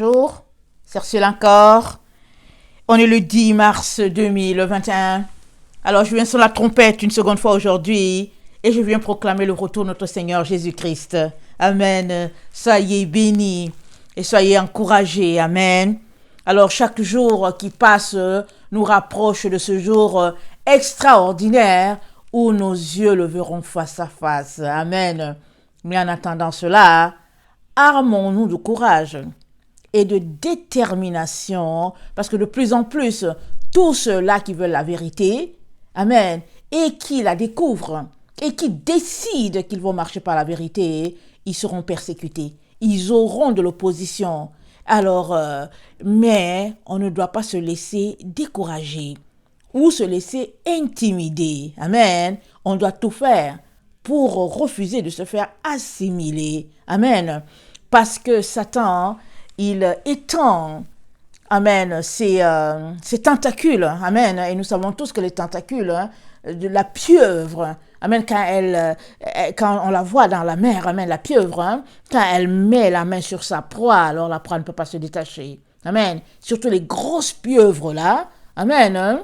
Bonjour, c'est Ursule encore. On est le 10 mars 2021. Alors je viens sur la trompette une seconde fois aujourd'hui et je viens proclamer le retour de notre Seigneur Jésus-Christ. Amen. Soyez bénis et soyez encouragés. Amen. Alors chaque jour qui passe nous rapproche de ce jour extraordinaire où nos yeux le verront face à face. Amen. Mais en attendant cela, armons-nous de courage et de détermination, parce que de plus en plus, tous ceux-là qui veulent la vérité, amen, et qui la découvrent, et qui décident qu'ils vont marcher par la vérité, ils seront persécutés. Ils auront de l'opposition. Alors, mais on ne doit pas se laisser décourager ou se laisser intimider. Amen. On doit tout faire pour refuser de se faire assimiler. Amen. Parce que Satan, il étend, amen, ses tentacules. Amen. Et nous savons tous que les tentacules de la pieuvre, amen, quand on la voit dans la mer, amen, la pieuvre, quand elle met la main sur sa proie, alors la proie ne peut pas se détacher. Amen. Surtout les grosses pieuvres là, amen.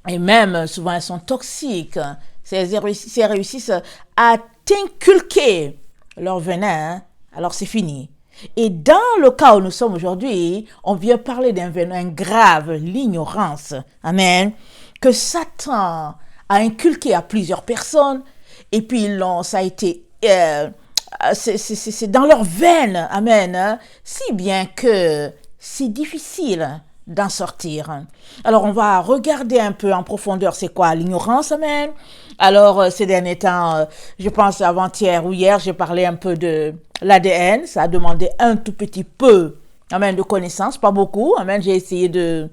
Et même, souvent, elles sont toxiques. Si elles réussissent à t'inculquer leur venin, alors c'est fini. Et dans le cas où nous sommes aujourd'hui, on vient parler d'un venin grave, l'ignorance. Amen. Que Satan a inculqué à plusieurs personnes. Et puis, ça a été... c'est dans leurs veines. Amen. Si bien que c'est difficile d'en sortir. Alors, on va regarder un peu en profondeur c'est quoi l'ignorance, amen. Alors, ces derniers temps, je pense avant-hier ou hier, j'ai parlé un peu de l'ADN. Ça a demandé un tout petit peu, amen, de connaissances, pas beaucoup, amen. J'ai essayé de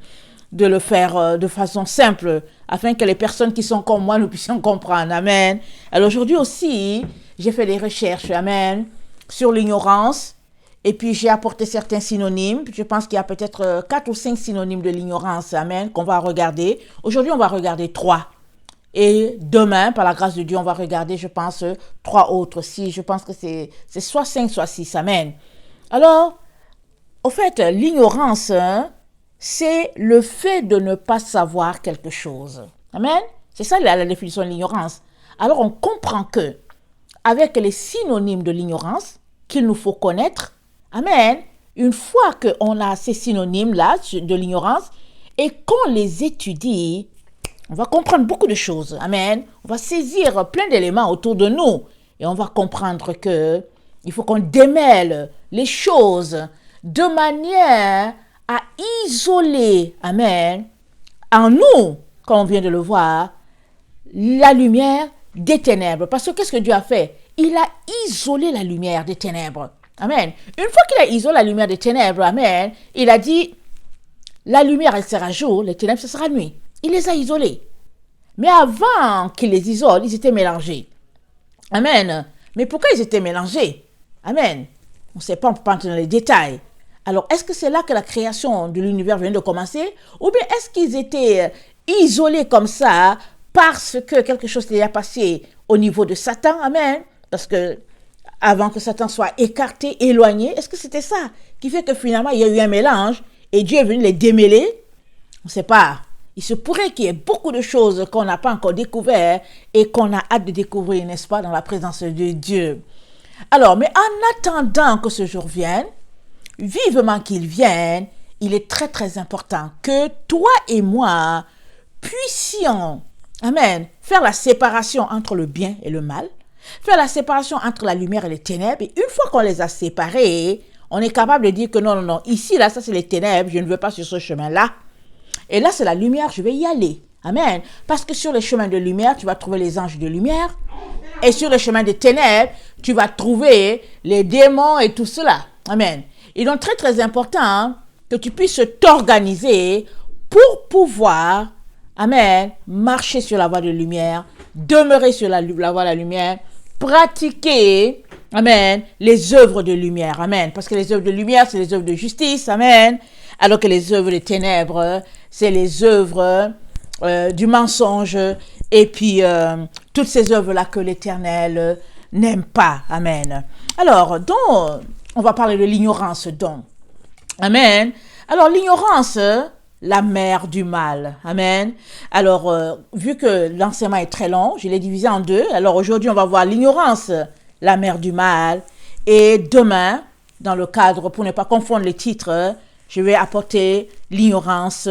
le faire de façon simple, afin que les personnes qui sont comme moi, nous puissions comprendre, amen. Alors, aujourd'hui aussi, j'ai fait des recherches, amen, sur l'ignorance. Et puis, j'ai apporté certains synonymes. Je pense qu'il y a peut-être 4 ou 5 synonymes de l'ignorance, amen, qu'on va regarder. Aujourd'hui, on va regarder 3. Et demain, par la grâce de Dieu, on va regarder, je pense, 3 autres. Si, je pense que c'est soit 5, soit 6, amen. Alors, au fait, l'ignorance, c'est le fait de ne pas savoir quelque chose. Amen. C'est ça la définition de l'ignorance. Alors, on comprend que, avec les synonymes de l'ignorance qu'il nous faut connaître, amen, une fois qu'on a ces synonymes-là de l'ignorance et qu'on les étudie, on va comprendre beaucoup de choses. Amen. On va saisir plein d'éléments autour de nous et on va comprendre que il faut qu'on démêle les choses de manière à isoler, amen, en nous, comme on vient de le voir, la lumière des ténèbres. Parce que qu'est-ce que Dieu a fait? Il a isolé la lumière des ténèbres. Amen. Une fois qu'il a isolé la lumière des ténèbres, amen, il a dit, la lumière, elle sera jour, les ténèbres, ce sera nuit. Il les a isolés. Mais avant qu'il les isole, ils étaient mélangés. Amen. Mais pourquoi ils étaient mélangés? Amen. On ne sait pas, on ne peut pas entrer dans les détails. Alors, est-ce que c'est là que la création de l'univers vient de commencer? Ou bien est-ce qu'ils étaient isolés comme ça parce que quelque chose s'est passé au niveau de Satan? Amen. Parce que avant que Satan soit écarté, éloigné, est-ce que c'était ça qui fait que finalement il y a eu un mélange et Dieu est venu les démêler? On ne sait pas. Il se pourrait qu'il y ait beaucoup de choses qu'on n'a pas encore découvertes et qu'on a hâte de découvrir, n'est-ce pas, dans la présence de Dieu. Alors, mais en attendant que ce jour vienne, vivement qu'il vienne, il est très très important que toi et moi puissions, amen, faire la séparation entre le bien et le mal, faire la séparation entre la lumière et les ténèbres. Et une fois qu'on les a séparés, on est capable de dire que non, ici, là, ça c'est les ténèbres, je ne veux pas sur ce chemin-là. Et là, c'est la lumière, je vais y aller. Amen. Parce que sur les chemins de lumière, tu vas trouver les anges de lumière. Et sur les chemins des ténèbres, tu vas trouver les démons et tout cela. Amen. Et donc, très, très important que tu puisses t'organiser pour pouvoir, amen, marcher sur la voie de lumière, demeurer sur la voie de la lumière, pratiquer, amen, les œuvres de lumière. Amen. Parce que les œuvres de lumière, c'est les œuvres de justice. Amen. Alors que les œuvres des ténèbres, c'est les œuvres du mensonge et puis toutes ces œuvres-là que l'Éternel n'aime pas. Amen. Alors, donc, on va parler de l'ignorance donc. Amen. Alors, l'ignorance, la mère du mal. Amen. Alors, vu que l'enseignement est très long, je l'ai divisé en deux. Alors, aujourd'hui, on va voir l'ignorance, la mère du mal. Et demain, dans le cadre, pour ne pas confondre les titres, je vais apporter l'ignorance,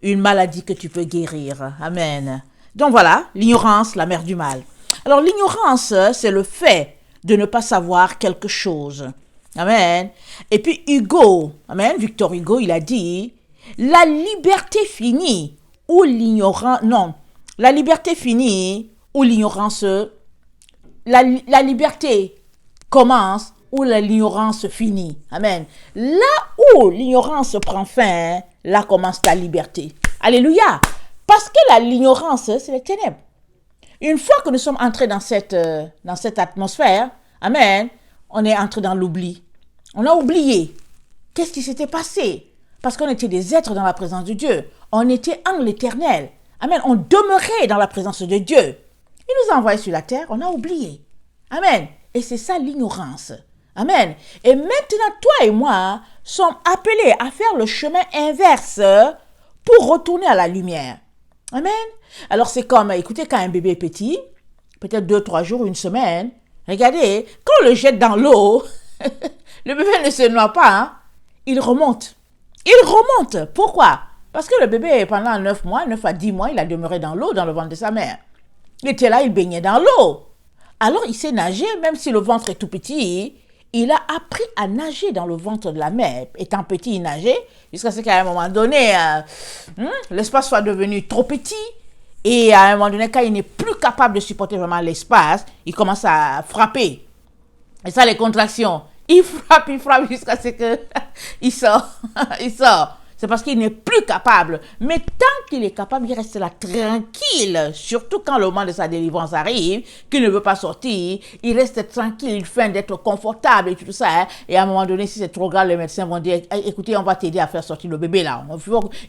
une maladie que tu peux guérir. Amen. Donc voilà, l'ignorance, la mère du mal. Alors, l'ignorance, c'est le fait de ne pas savoir quelque chose. Amen. Et puis Hugo, amen, Victor Hugo, il a dit, la liberté finit ou l'ignorance, non, la liberté finit ou l'ignorance, la liberté commence où l'ignorance finit. Amen. Là où l'ignorance prend fin, là commence la liberté. Alléluia. Parce que l'ignorance, c'est les ténèbres. Une fois que nous sommes entrés dans cette atmosphère, amen, on est entré dans l'oubli. On a oublié. Qu'est-ce qui s'était passé? Parce qu'on était des êtres dans la présence de Dieu. On était en l'éternel. Amen. On demeurait dans la présence de Dieu. Il nous a envoyés sur la terre, on a oublié. Amen. Et c'est ça l'ignorance. Amen. Et maintenant, toi et moi sommes appelés à faire le chemin inverse pour retourner à la lumière. Amen. Alors c'est comme, écoutez, quand un bébé est petit, peut-être 2, 3 jours, une semaine, regardez, quand on le jette dans l'eau, le bébé ne se noie pas, hein? Il remonte. Il remonte. Pourquoi? Parce que le bébé, pendant 9 mois, 9 à 10 mois, il a demeuré dans l'eau, dans le ventre de sa mère. Il était là, il baignait dans l'eau. Alors il sait nager, même si le ventre est tout petit, il a appris à nager dans le ventre de la mère. Étant petit, il nageait, jusqu'à ce qu'à un moment donné, l'espace soit devenu trop petit. Et à un moment donné, quand il n'est plus capable de supporter vraiment l'espace, il commence à frapper. Et ça, les contractions. Il frappe jusqu'à ce qu'il sort. Il sort. C'est parce qu'il n'est plus capable. Mais tant qu'il est capable, il reste là tranquille. Surtout quand le moment de sa délivrance arrive, qu'il ne veut pas sortir, il reste tranquille, il feint d'être confortable et tout ça. Hein. Et à un moment donné, si c'est trop grave, les médecins vont dire, écoutez, on va t'aider à faire sortir le bébé là.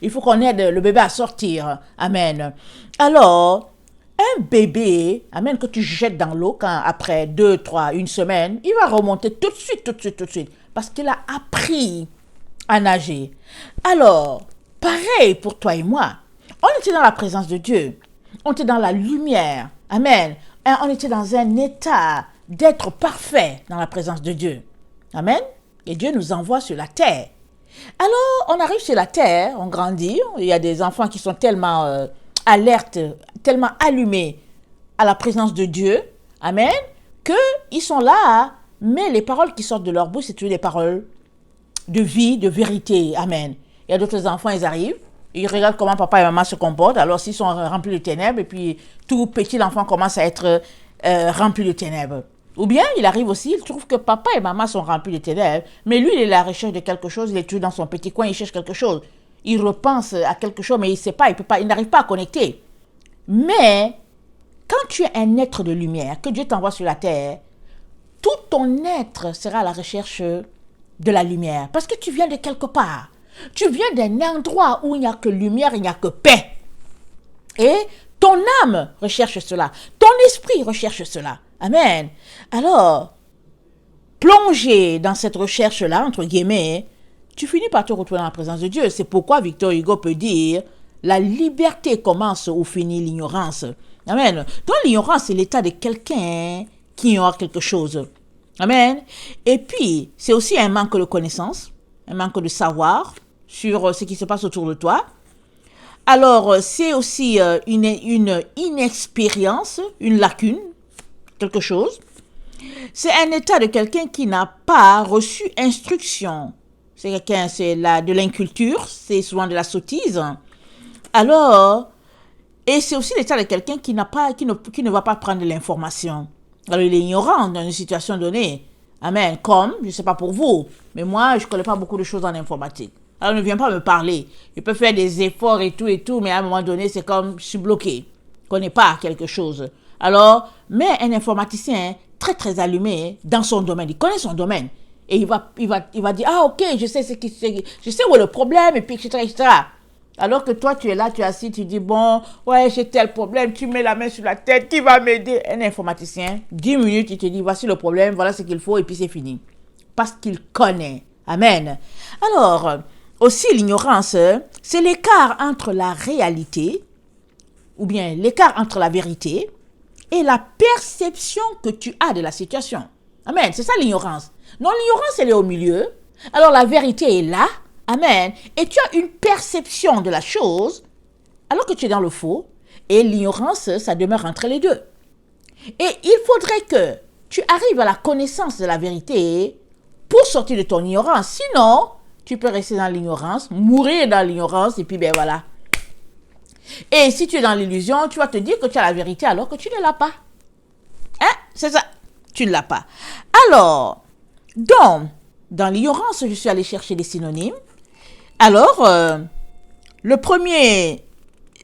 Il faut qu'on aide le bébé à sortir. Amen. Alors, un bébé, amen, que tu jettes dans l'eau, quand après 2, 3, une semaine, il va remonter tout de suite. Parce qu'il a appris à nager. Alors, pareil pour toi et moi. On était dans la présence de Dieu. On était dans la lumière. Amen. Et on était dans un état d'être parfait dans la présence de Dieu. Amen. Et Dieu nous envoie sur la terre. Alors, on arrive sur la terre, on grandit. Il y a des enfants qui sont tellement alertes, tellement allumés à la présence de Dieu. Amen. Qu'ils sont là, mais les paroles qui sortent de leur bouche, c'est toujours des paroles de vie, de vérité. Amen. Il y a d'autres enfants, ils arrivent, ils regardent comment papa et maman se comportent. Alors, s'ils sont remplis de ténèbres, et puis tout petit, l'enfant commence à être rempli de ténèbres. Ou bien, il arrive aussi, il trouve que papa et maman sont remplis de ténèbres, mais lui, il est à la recherche de quelque chose, il est toujours dans son petit coin, il cherche quelque chose. Il repense à quelque chose, mais il ne sait pas, il n'arrive pas à connecter. Mais, quand tu es un être de lumière, que Dieu t'envoie sur la terre, tout ton être sera à la recherche de la lumière. Parce que tu viens de quelque part. Tu viens d'un endroit où il n'y a que lumière, il n'y a que paix. Et ton âme recherche cela. Ton esprit recherche cela. Amen. Alors, plongé dans cette recherche-là, entre guillemets, tu finis par te retrouver dans la présence de Dieu. C'est pourquoi Victor Hugo peut dire, la liberté commence où finit l'ignorance. Amen. Donc l'ignorance, c'est l'état de quelqu'un qui ignore quelque chose. Amen. Et puis, c'est aussi un manque de connaissance, un manque de savoir sur ce qui se passe autour de toi. Alors, c'est aussi une inexpérience, une lacune, quelque chose. C'est un état de quelqu'un qui n'a pas reçu instruction. C'est quelqu'un, c'est de l'inculture, c'est souvent de la sottise. Alors, et c'est aussi l'état de quelqu'un qui ne va pas prendre de l'information. Alors, il est ignorant dans une situation donnée. Amen. Comme, je ne sais pas pour vous, mais moi, je ne connais pas beaucoup de choses en informatique. Alors, ne viens pas me parler. Je peux faire des efforts et tout, mais à un moment donné, c'est comme, je suis bloqué. Je ne connais pas quelque chose. Alors, mais un informaticien très, très allumé dans son domaine, il connaît son domaine. Et il va dire, ah, ok, je sais où est le problème, et puis, etc. Alors que toi, tu es là, tu es assis, tu dis, bon, ouais, j'ai tel problème, tu mets la main sur la tête, qui va m'aider? Un informaticien, 10 minutes, il te dit, voici le problème, voilà ce qu'il faut, et puis c'est fini. Parce qu'il connaît. Amen. Alors, aussi l'ignorance, c'est l'écart entre la réalité, ou bien l'écart entre la vérité et la perception que tu as de la situation. Amen. C'est ça l'ignorance. Non, l'ignorance, elle est au milieu. Alors la vérité est là. Amen. Et tu as une perception de la chose alors que tu es dans le faux. Et l'ignorance, ça demeure entre les deux. Et il faudrait que tu arrives à la connaissance de la vérité pour sortir de ton ignorance. Sinon, tu peux rester dans l'ignorance, mourir dans l'ignorance, et puis ben voilà. Et si tu es dans l'illusion, tu vas te dire que tu as la vérité alors que tu ne l'as pas. Hein? C'est ça. Tu ne l'as pas. Alors, dans l'ignorance, je suis allée chercher des synonymes. Alors, le premier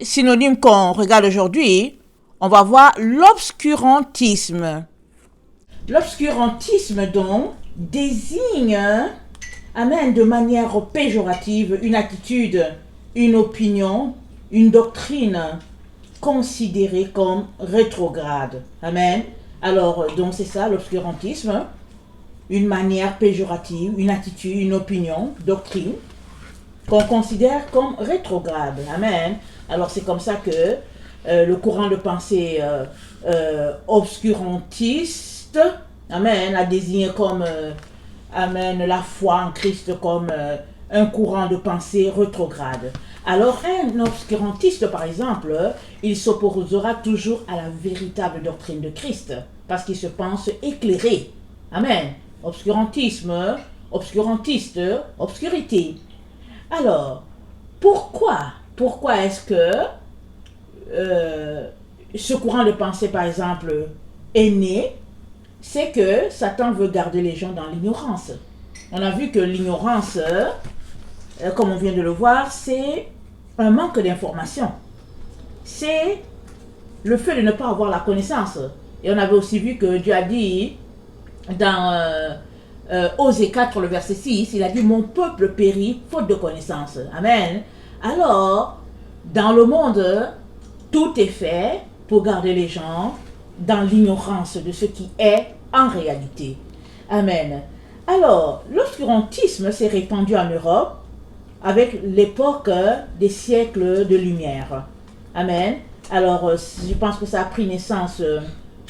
synonyme qu'on regarde aujourd'hui, on va voir l'obscurantisme. L'obscurantisme, donc, désigne, amen, de manière péjorative, une attitude, une opinion, une doctrine considérée comme rétrograde. Amen. Alors, donc c'est ça, l'obscurantisme, une manière péjorative, une attitude, une opinion, doctrine, qu'on considère comme rétrograde. Amen. Alors, c'est comme ça que le courant de pensée obscurantiste, amen, a désigné comme, amen, la foi en Christ comme un courant de pensée rétrograde. Alors, un obscurantiste, par exemple, il s'opposera toujours à la véritable doctrine de Christ, parce qu'il se pense éclairé. Amen. Obscurantisme, obscurantiste, obscurité. Alors, pourquoi est-ce que ce courant de pensée, par exemple, est né? C'est que Satan veut garder les gens dans l'ignorance. On a vu que l'ignorance, comme on vient de le voir, c'est un manque d'information. C'est le fait de ne pas avoir la connaissance. Et on avait aussi vu que Dieu a dit dans Osée 4, le verset 6, il a dit « Mon peuple périt faute de connaissance. » Amen. Alors, dans le monde, tout est fait pour garder les gens dans l'ignorance de ce qui est en réalité. Amen. Alors, l'obscurantisme s'est répandu en Europe avec l'époque des siècles de lumière. Amen. Alors, je pense que ça a pris naissance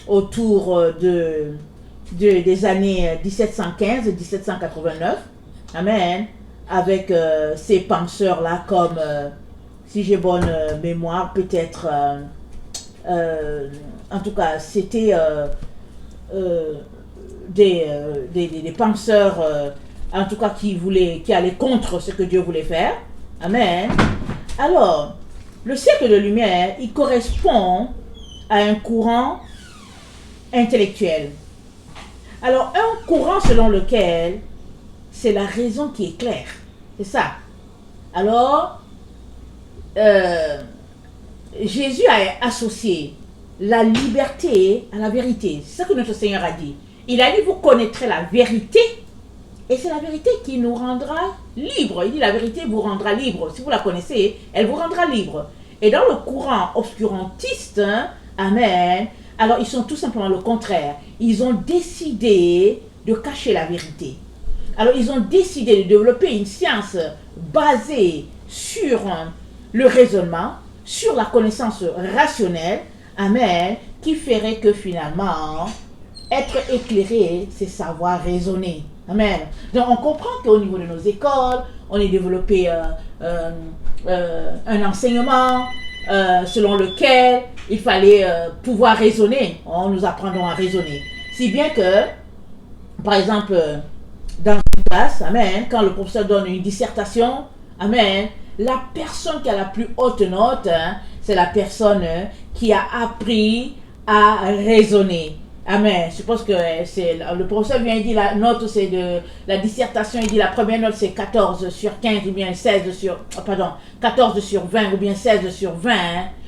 autour des années 1715-1789. Amen. Avec ces penseurs-là comme, si j'ai bonne mémoire, peut-être, en tout cas, c'était des penseurs, en tout cas, qui allaient contre ce que Dieu voulait faire. Amen. Alors, le siècle de lumière, il correspond à un courant intellectuel. Alors, un courant selon lequel c'est la raison qui est claire. C'est ça. Alors, Jésus a associé la liberté à la vérité. C'est ça que notre Seigneur a dit. Il a dit, vous connaîtrez la vérité, et c'est la vérité qui nous rendra libres. Il dit, la vérité vous rendra libre. Si vous la connaissez, elle vous rendra libre. Et dans le courant obscurantiste, hein, amen, alors ils sont tout simplement le contraire. Ils ont décidé de cacher la vérité. Alors ils ont décidé de développer une science basée sur le raisonnement, sur la connaissance rationnelle, amen, qui ferait que finalement, être éclairé, c'est savoir raisonner. Amen. Donc on comprend qu'au niveau de nos écoles, on a développé un enseignement selon lequel il fallait pouvoir raisonner. Nous apprenons à raisonner. Si bien que, par exemple, dans une classe, amen, quand le professeur donne une dissertation, amen, la personne qui a la plus haute note, hein, c'est la personne qui a appris à raisonner. Amen. Je pense que c'est le professeur vient dire la note, c'est de la dissertation, il dit la première note c'est 14 sur 15 ou bien 14 sur 20 ou bien 16 sur 20.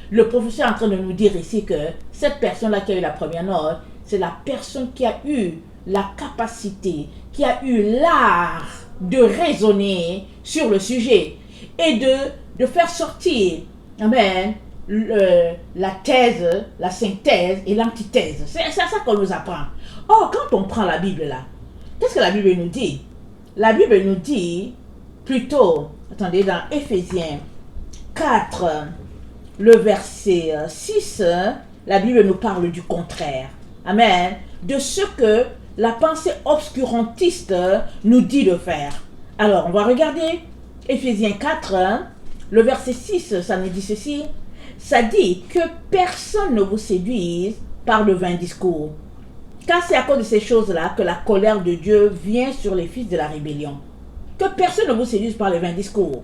Le professeur est en train de nous dire ici que cette personne-là qui a eu la première note, c'est la personne qui a eu la capacité, qui a eu l'art de raisonner sur le sujet et de faire sortir, amen, la thèse, la synthèse et l'antithèse. C'est ça qu'on nous apprend. Or, quand on prend la Bible là, qu'est-ce que la Bible nous dit? la Bible nous dit, plutôt, attendez, dans Éphésiens 4, le verset 6, la Bible nous parle du contraire. Amen. De ce que la pensée obscurantiste nous dit de faire. Alors, on va regarder Éphésiens 4, le verset 6, ça nous dit ceci. Ça dit que personne ne vous séduise par le vain discours. Car c'est à cause de ces choses-là que la colère de Dieu vient sur les fils de la rébellion. Que personne ne vous séduise par les vains discours.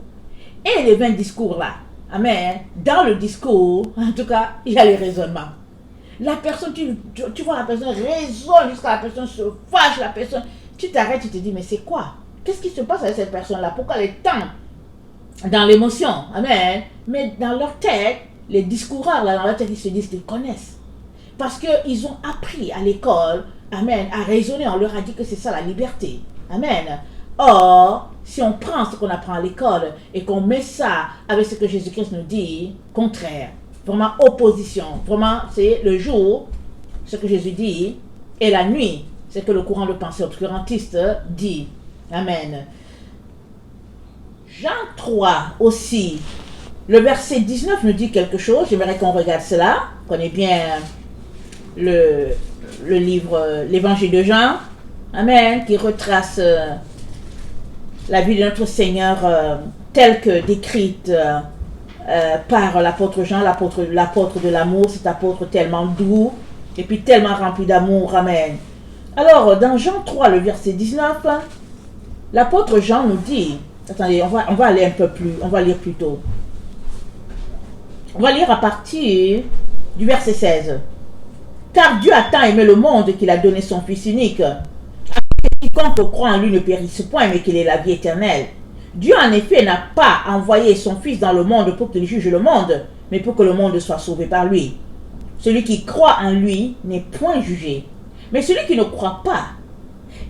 Et les vains discours-là, amen, dans le discours, en tout cas, il y a les raisonnements. La personne, tu vois la personne raisonne jusqu'à la personne se fâche, la personne, tu t'arrêtes, tu te dis, mais c'est quoi? Qu'est-ce qui se passe avec cette personne-là? Pourquoi elle est tant dans l'émotion? Amen. Mais dans leur tête, les discoureurs, là, dans leur tête, ils se disent qu'ils connaissent. Parce qu'ils ont appris à l'école, amen, à raisonner. On leur a dit que c'est ça la liberté. Amen. Or, si on prend ce qu'on apprend à l'école et qu'on met ça avec ce que Jésus-Christ nous dit, contraire. Vraiment opposition. Vraiment, c'est le jour, ce que Jésus dit, et la nuit, c'est que le courant de pensée obscurantiste dit. Amen. Jean 3 aussi, le verset 19 nous dit quelque chose. J'aimerais qu'on regarde cela. On connaît bien le livre, l'évangile de Jean. Amen. Qui retrace la vie de notre Seigneur telle que décrite par l'apôtre Jean, l'apôtre de l'amour, cet apôtre tellement doux et puis tellement rempli d'amour. Amen. Alors, dans Jean 3, le verset 19, l'apôtre Jean nous dit, attendez, on va aller un peu plus, on va lire plus tôt. On va lire à partir du verset 16. Car Dieu a tant aimé le monde qu'il a donné son Fils unique, afin que quiconque croit en lui ne périsse point, mais qu'il ait la vie éternelle. Dieu en effet n'a pas envoyé son Fils dans le monde pour qu'il juge le monde, mais pour que le monde soit sauvé par lui. Celui qui croit en lui n'est point jugé, mais celui qui ne croit pas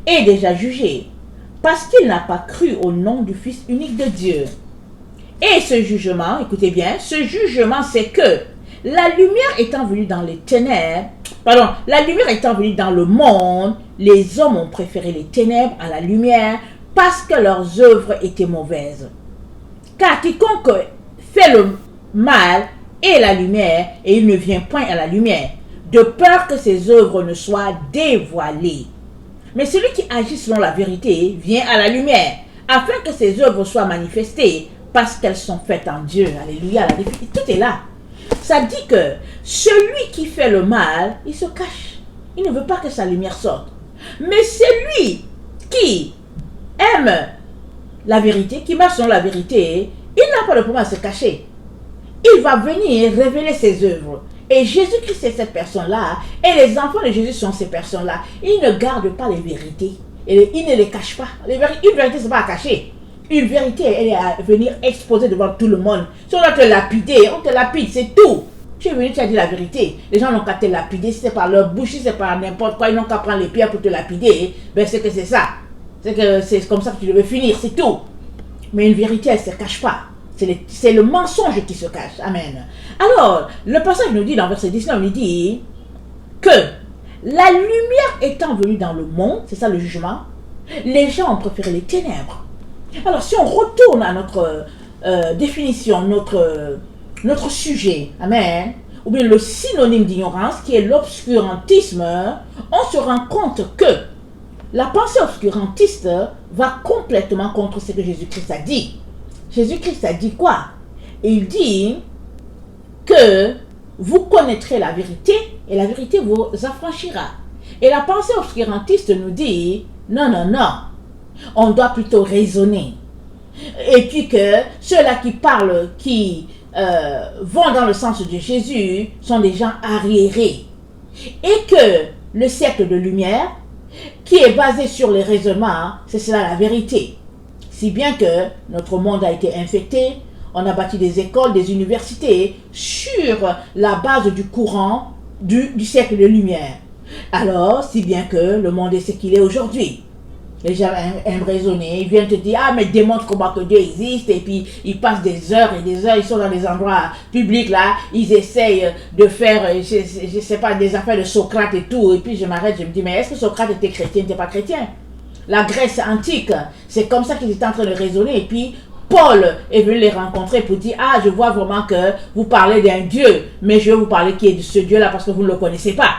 est déjà jugé, parce qu'il n'a pas cru au nom du Fils unique de Dieu. Et ce jugement, écoutez bien, ce jugement c'est que la lumière étant venue dans les ténèbres, la lumière étant venue dans le monde, les hommes ont préféré les ténèbres à la lumière parce que leurs œuvres étaient mauvaises. Car quiconque fait le mal est la lumière et il ne vient point à la lumière, de peur que ses œuvres ne soient dévoilées. Mais celui qui agit selon la vérité vient à la lumière, afin que ses œuvres soient manifestées, parce qu'elles sont faites en Dieu. Alléluia, tout est là. Ça dit que celui qui fait le mal, il se cache. Il ne veut pas que sa lumière sorte. Mais celui qui aime la vérité, qui marche selon la vérité, il n'a pas de problème à se cacher. Il va venir révéler ses œuvres. Et Jésus-Christ est cette personne-là. Et les enfants de Jésus sont ces personnes-là. Ils ne gardent pas les vérités. Et ils ne les cachent pas. Une vérité, ce n'est pas à cacher. Une vérité, elle est à venir exposer devant tout le monde. Si on doit te lapider, on te lapide, c'est tout. Tu es venu, tu as dit la vérité. Les gens n'ont qu'à te lapider. Si c'est par leur bouche, si c'est par n'importe quoi, ils n'ont qu'à prendre les pierres pour te lapider. Ben c'est que c'est ça. C'est que c'est comme ça que tu devais finir, c'est tout. Mais une vérité, elle ne se cache pas. C'est le mensonge qui se cache. Amen. Alors, le passage nous dit dans verset 19, il dit que la lumière étant venue dans le monde, c'est ça le jugement, les gens ont préféré les ténèbres. Alors, si on retourne à notre définition, notre sujet, amen, ou bien le synonyme d'ignorance qui est l'obscurantisme, on se rend compte que la pensée obscurantiste va complètement contre ce que Jésus-Christ a dit. Jésus-Christ a dit quoi? Il dit que vous connaîtrez la vérité et la vérité vous affranchira. Et la pensée obscurantiste nous dit non, non, non. On doit plutôt raisonner. Et puis que ceux-là qui parlent, qui vont dans le sens de Jésus, sont des gens arriérés. Et que le siècle de lumière, qui est basé sur les raisonnements, c'est cela la vérité. Si bien que notre monde a été infecté, on a bâti des écoles, des universités sur la base du courant du siècle de lumière. Alors, si bien que le monde est ce qu'il est aujourd'hui. Les gens aiment raisonner, ils viennent te dire, ah mais démontre comment que Dieu existe, et puis ils passent des heures et des heures, ils sont dans des endroits publics là, ils essayent de faire, je sais pas, des affaires de Socrate et tout, et puis je m'arrête, je me dis, mais est-ce que Socrate était chrétien, n'était pas chrétien? la Grèce antique. C'est comme ça qu'ils étaient en train de raisonner. Et puis, Paul est venu les rencontrer pour dire, ah, je vois vraiment que vous parlez d'un Dieu, mais je vais vous parler qui est de ce Dieu-là parce que vous ne le connaissez pas.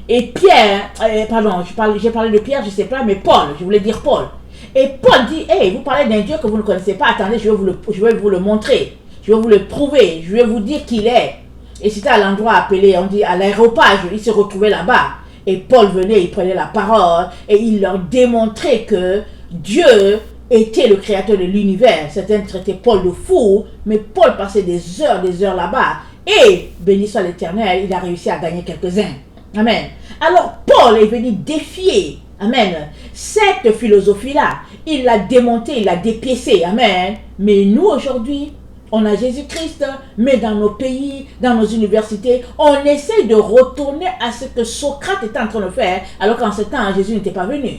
Et Pierre, pardon, j'ai parlé de Pierre, je ne sais pas, mais Paul, je voulais dire Paul. Et Paul dit, hey, vous parlez d'un Dieu que vous ne connaissez pas, attendez, je vais vous le montrer, je vais vous le prouver, je vais vous dire qui il est. Et c'était à l'endroit appelé, on dit à l'aéropage, il se retrouvait là-bas. Et Paul venait, il prenait la parole et il leur démontrait que Dieu était le créateur de l'univers. Certains traitaient Paul de fou, mais Paul passait des heures là-bas. Et, béni soit l'Éternel, il a réussi à gagner quelques-uns. Amen. Alors, Paul est venu défier, amen, cette philosophie-là. Il l'a démontée, il l'a dépiécée, amen. Mais nous, aujourd'hui, on a Jésus-Christ, mais dans nos pays, dans nos universités, on essaie de retourner à ce que Socrate était en train de faire, alors qu'en ce temps, Jésus n'était pas venu.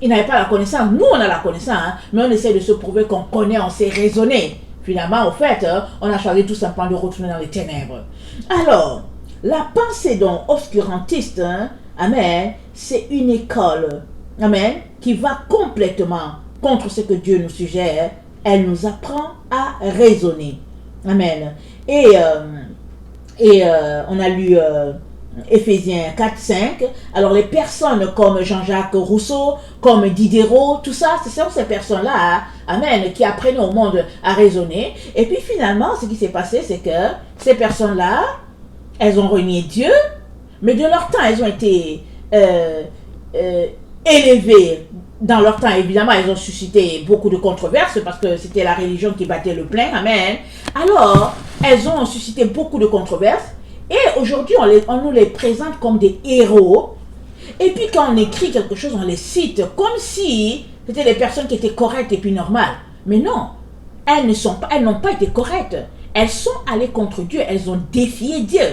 Il n'avait pas la connaissance. Nous, on a la connaissance, mais on essaie de se prouver qu'on connaît, on sait raisonner. Finalement, au fait, on a choisi tout simplement de retourner dans les ténèbres. Alors, la pensée donc obscurantiste, amen, c'est une école, amen, qui va complètement contre ce que Dieu nous suggère. Elle nous apprend à raisonner. Amen. Et on a lu Éphésiens 4, 5. Alors les personnes comme Jean-Jacques Rousseau, comme Diderot, tout ça, ce sont ces personnes-là, amen, qui apprennent au monde à raisonner. Et puis finalement, ce qui s'est passé, c'est que ces personnes-là, elles ont renié Dieu, mais de leur temps, elles ont été élevées. Dans leur temps, évidemment, elles ont suscité beaucoup de controverses parce que c'était la religion qui battait le plein. Amen. Alors, elles ont suscité beaucoup de controverses. Et aujourd'hui, on nous les présente comme des héros. Et puis, quand on écrit quelque chose, on les cite comme si c'était des personnes qui étaient correctes et puis normales. Mais non, elles n'ont pas été correctes. Elles sont allées contre Dieu. Elles ont défié Dieu.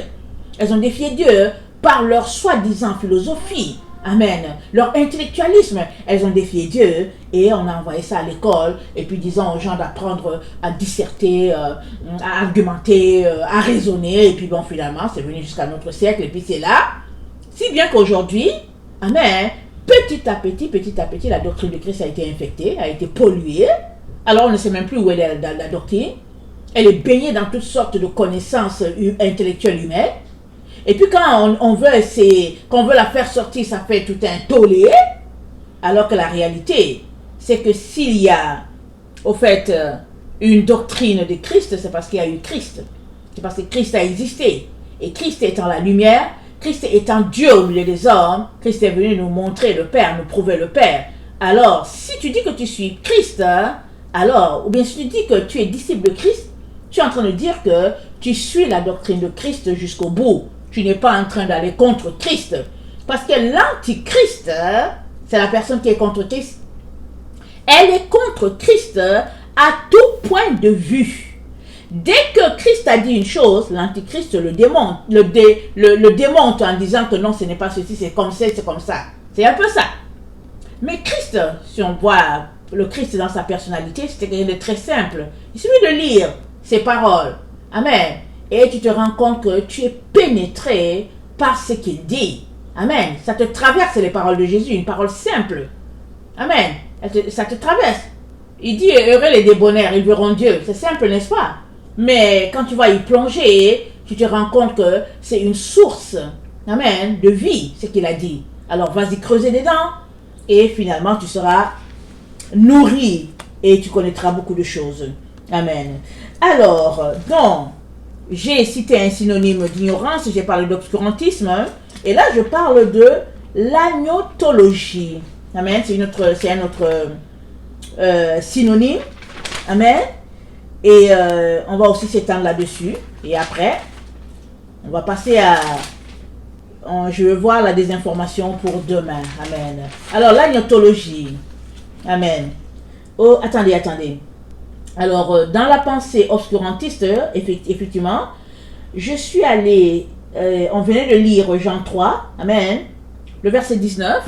Elles ont défié Dieu par leur soi-disant philosophie. Amen. Leur intellectualisme, elles ont défié Dieu et on a envoyé ça à l'école et puis disant aux gens d'apprendre à disserter, à argumenter, à raisonner et puis bon finalement c'est venu jusqu'à notre siècle et puis c'est là. Si bien qu'aujourd'hui, amen, petit à petit la doctrine de Christ a été infectée, a été polluée. Alors on ne sait même plus où elle est la doctrine. Elle est baignée dans toutes sortes de connaissances intellectuelles humaines. Et puis quand on veut la faire sortir, ça fait tout un tollé. Alors que la réalité, c'est que s'il y a, au fait, une doctrine de Christ, c'est parce qu'il y a eu Christ. C'est parce que Christ a existé. Et Christ étant la lumière, Christ étant Dieu au milieu des hommes, Christ est venu nous montrer le Père, nous prouver le Père. Alors, si tu dis que tu suis Christ, alors, ou bien si tu dis que tu es disciple de Christ, tu es en train de dire que tu suis la doctrine de Christ jusqu'au bout. Tu n'es pas en train d'aller contre Christ. Parce que l'antichrist, c'est la personne qui est contre Christ. Elle est contre Christ à tout point de vue. Dès que Christ a dit une chose, l'antichrist le démonte, le démonte en disant que non, ce n'est pas ceci, c'est comme ça, c'est comme ça. C'est un peu ça. Mais Christ, si on voit le Christ dans sa personnalité, c'est quelque chose de très simple. Il suffit de lire ses paroles. Amen. Et tu te rends compte que tu es pénétré par ce qu'il dit. Amen. Ça te traverse les paroles de Jésus, une parole simple. Amen. Ça te traverse. Il dit, heureux les débonnaires, ils verront Dieu. C'est simple, n'est-ce pas? Mais quand tu vas y plonger, tu te rends compte que c'est une source, amen, de vie, ce qu'il a dit. Alors vas-y creuser dedans et finalement tu seras nourri et tu connaîtras beaucoup de choses. Amen. Alors, donc, j'ai cité un synonyme d'ignorance, j'ai parlé d'obscurantisme, et là je parle de l'agnotologie. Amen, c'est un autre synonyme. Amen. Et on va aussi s'étendre là-dessus. Et après, on va passer à... je vais voir la désinformation pour demain. Amen. Alors, l'agnotologie. Amen. Oh, attendez. Alors, dans la pensée obscurantiste, effectivement, je suis allé, on venait de lire Jean 3, amen, le verset 19,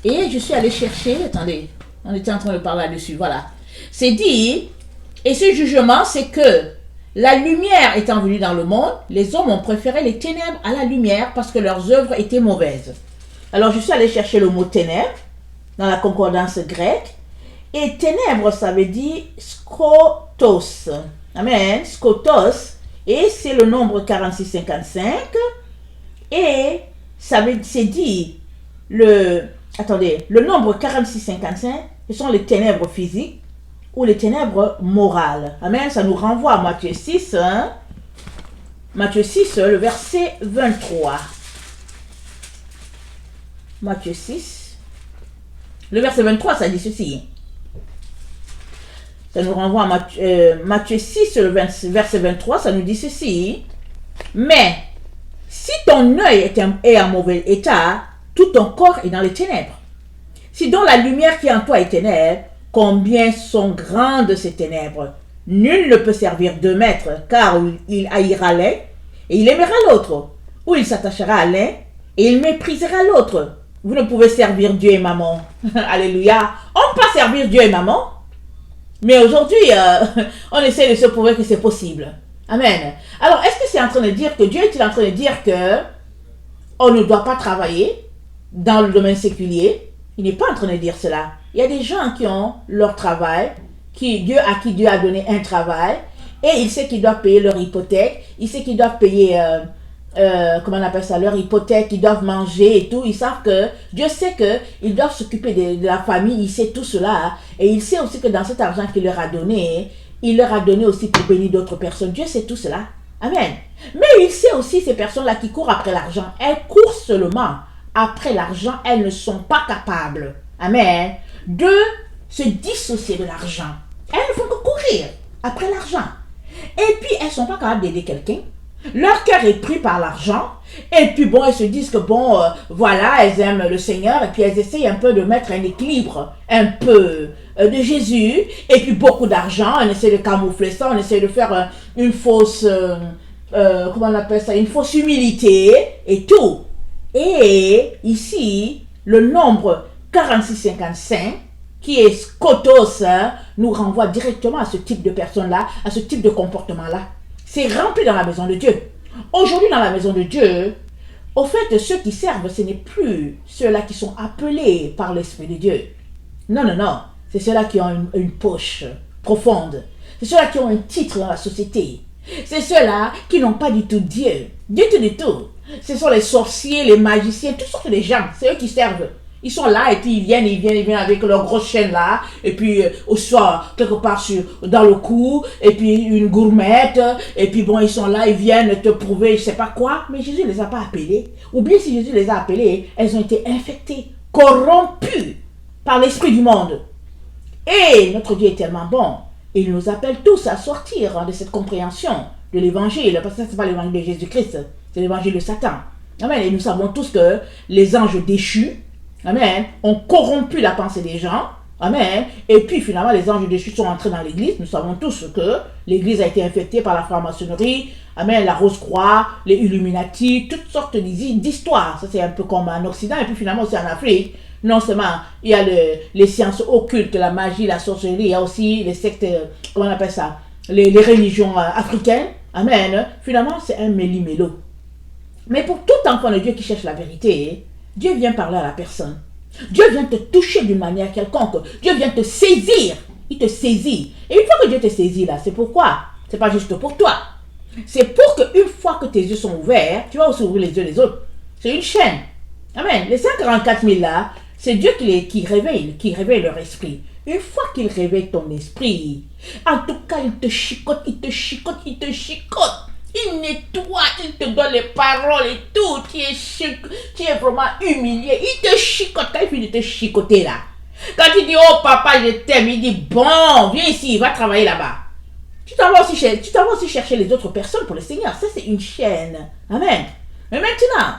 et je suis allé chercher, attendez, on était en train de parler là-dessus, voilà. C'est dit, et ce jugement, c'est que la lumière étant venue dans le monde, les hommes ont préféré les ténèbres à la lumière parce que leurs œuvres étaient mauvaises. Alors, je suis allé chercher le mot ténèbres, dans la concordance grecque. Et ténèbres, ça veut dire skotos. Amen. Skotos. Et c'est le nombre 4655. Et c'est dit, le nombre 4655, ce sont les ténèbres physiques ou les ténèbres morales. Amen. Ça nous renvoie à Matthieu 6. Hein? Matthieu 6, le verset 23. Matthieu 6. Le verset 23, ça dit ceci. Ça nous renvoie à Matthieu 6, le verset 23, ça nous dit ceci. Mais, si ton œil est en mauvais état, tout ton corps est dans les ténèbres. Si donc la lumière qui est en toi est ténèbres, combien sont grandes ces ténèbres? Nul ne peut servir deux maîtres, car il haïra l'un et il aimera l'autre, ou il s'attachera à l'un et il méprisera l'autre. Vous ne pouvez servir Dieu et maman. Alléluia. On peut pas servir Dieu et maman. Mais aujourd'hui, on essaie de se prouver que c'est possible. Amen. Alors, est-ce que c'est en train de dire que Dieu est-il en train de dire que on ne doit pas travailler dans le domaine séculier? Il n'est pas en train de dire cela. Il y a des gens qui ont leur travail, à qui Dieu a donné un travail, et il sait qu'ils doivent payer leur hypothèque, il sait qu'ils doivent payer, comment on appelle ça, leur hypothèque, ils doivent manger et tout. Ils savent que, Dieu sait qu'ils doivent s'occuper de la famille, il sait tout cela. Et il sait aussi que dans cet argent qu'il leur a donné, il leur a donné aussi pour bénir d'autres personnes. Dieu sait tout cela. Amen. Mais il sait aussi ces personnes-là qui courent après l'argent. Elles courent seulement après l'argent. Elles ne sont pas capables, amen, de se dissocier de l'argent. Elles ne font que courir après l'argent. Et puis, elles ne sont pas capables d'aider quelqu'un. Leur cœur est pris par l'argent. Et puis, bon, elles se disent que, voilà, elles aiment le Seigneur. Et puis, elles essayent un peu de mettre un équilibre, un peu de Jésus. Et puis, beaucoup d'argent. On essaie de camoufler ça. On essaie de faire une fausse, comment on appelle ça, une fausse humilité et tout. Et ici, le nombre 4655, qui est skotos, nous renvoie directement à ce type de personnes-là, à ce type de comportement-là. C'est rempli dans la maison de Dieu. Aujourd'hui, dans la maison de Dieu, au fait, ceux qui servent, ce n'est plus ceux-là qui sont appelés par l'Esprit de Dieu. Non, non, non. C'est ceux-là qui ont une poche profonde. C'est ceux-là qui ont un titre dans la société. C'est ceux-là qui n'ont pas du tout Dieu. Du tout, du tout. Ce sont les sorciers, les magiciens, toutes sortes de gens. C'est eux qui servent. Ils sont là et puis ils viennent avec leur grosse chaîne là. Et puis au soir, quelque part dans le cou. Et puis une gourmette. Et puis bon, ils sont là, ils viennent te prouver je sais pas quoi. Mais Jésus ne les a pas appelés. Ou bien si Jésus les a appelés, elles ont été infectées, corrompues par l'esprit du monde. Et notre Dieu est tellement bon. Et il nous appelle tous à sortir de cette compréhension de l'évangile. Parce que ce n'est pas l'évangile de Jésus-Christ. C'est l'évangile de Satan. Amen. Et nous savons tous que les anges déchus, amen, ont corrompu la pensée des gens. Amen. Et puis finalement, les anges déchus sont entrés dans l'église. Nous savons tous que l'église a été infectée par la franc-maçonnerie. Amen. La Rose-Croix, les Illuminati, toutes sortes d'histoires. Ça, c'est un peu comme en Occident. Et puis finalement aussi en Afrique. Non seulement il y a les sciences occultes, la magie, la sorcellerie, il y a aussi les sectes, comment on appelle ça, les religions africaines. Amen. Finalement, c'est un méli-mélo. Mais pour tout enfant de Dieu qui cherche la vérité, Dieu vient parler à la personne. Dieu vient te toucher d'une manière quelconque. Dieu vient te saisir. Il te saisit. Et une fois que Dieu te saisit là, c'est pourquoi? C'est pas juste pour toi. C'est pour qu'une fois que tes yeux sont ouverts, tu vas aussi ouvrir les yeux des autres. C'est une chaîne. Amen. Les 144 000 là, c'est Dieu qui réveille leur esprit. Une fois qu'il réveille ton esprit, en tout cas, il te chicote, il te chicote, il te chicote. Il nettoie, il te donne les paroles et tout. Tu es vraiment humilié. Il te chicote. Quand il finit de te chicoter là, quand il dit oh papa je t'aime, il dit bon viens ici, va travailler là-bas. Tu t'en vas aussi chercher les autres personnes pour le Seigneur. Ça c'est une chaîne. Amen. Mais maintenant,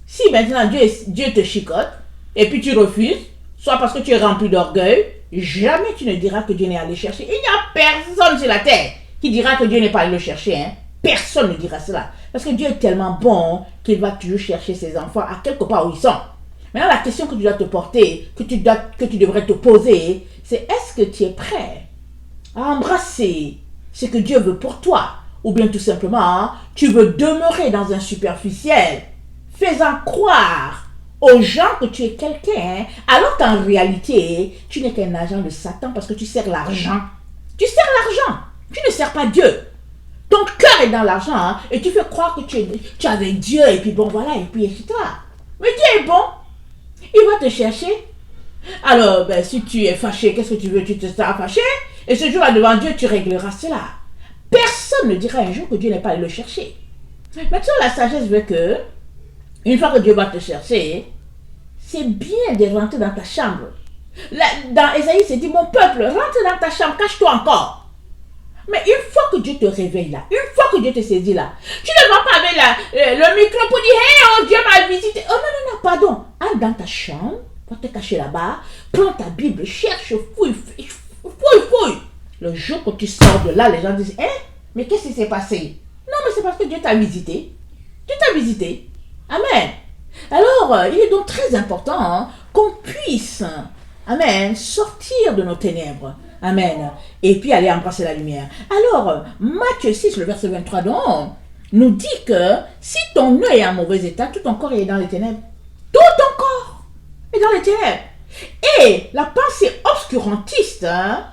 si maintenant Dieu te chicote et puis tu refuses, soit parce que tu es rempli d'orgueil, jamais tu ne diras que Dieu n'est allé chercher. Il n'y a personne sur la terre qui dira que Dieu n'est pas allé le chercher. Hein. Personne ne dira cela. Parce que Dieu est tellement bon qu'il va toujours chercher ses enfants à quelque part où ils sont. Maintenant, la question que tu dois te porter, que tu devrais te poser, c'est est-ce que tu es prêt à embrasser ce que Dieu veut pour toi? Ou bien tout simplement, tu veux demeurer dans un superficiel, faisant croire aux gens que tu es quelqu'un, alors qu'en réalité, tu n'es qu'un agent de Satan parce que tu sers l'argent. Tu sers l'argent. Tu ne sers pas Dieu. Ton cœur est dans l'argent, hein, et tu fais croire que tu es avec Dieu, et puis bon, voilà, et puis etc. Mais Dieu est bon. Il va te chercher. Alors, ben, si tu es fâché, qu'est-ce que tu veux? Tu te seras fâché, et ce jour-là, devant Dieu, tu régleras cela. Personne ne dira un jour que Dieu n'est pas allé le chercher. Maintenant, la sagesse veut que, une fois que Dieu va te chercher, c'est bien de rentrer dans ta chambre. Là, dans Ésaïe, c'est dit, mon peuple, rentre dans ta chambre, cache-toi encore. Mais une fois que Dieu te réveille là, une fois que Dieu te saisit là, tu ne vas pas avec le micro pour dire, hey, oh, Dieu m'a visité. Oh non, non, non, pardon. Entre dans ta chambre, va te cacher là-bas, prends ta Bible, cherche, fouille. Le jour que tu sors de là, les gens disent, hein, mais qu'est-ce qui s'est passé? Non, mais c'est parce que Dieu t'a visité. Dieu t'a visité. Amen. Alors, il est donc très important, hein, qu'on puisse, amen, sortir de nos ténèbres. Amen. Et puis aller embrasser la lumière. Alors, Matthieu 6, le verset 23, donc, nous dit que si ton œil est en mauvais état, tout ton corps est dans les ténèbres. Tout ton corps est dans les ténèbres. Et la pensée obscurantiste, hein,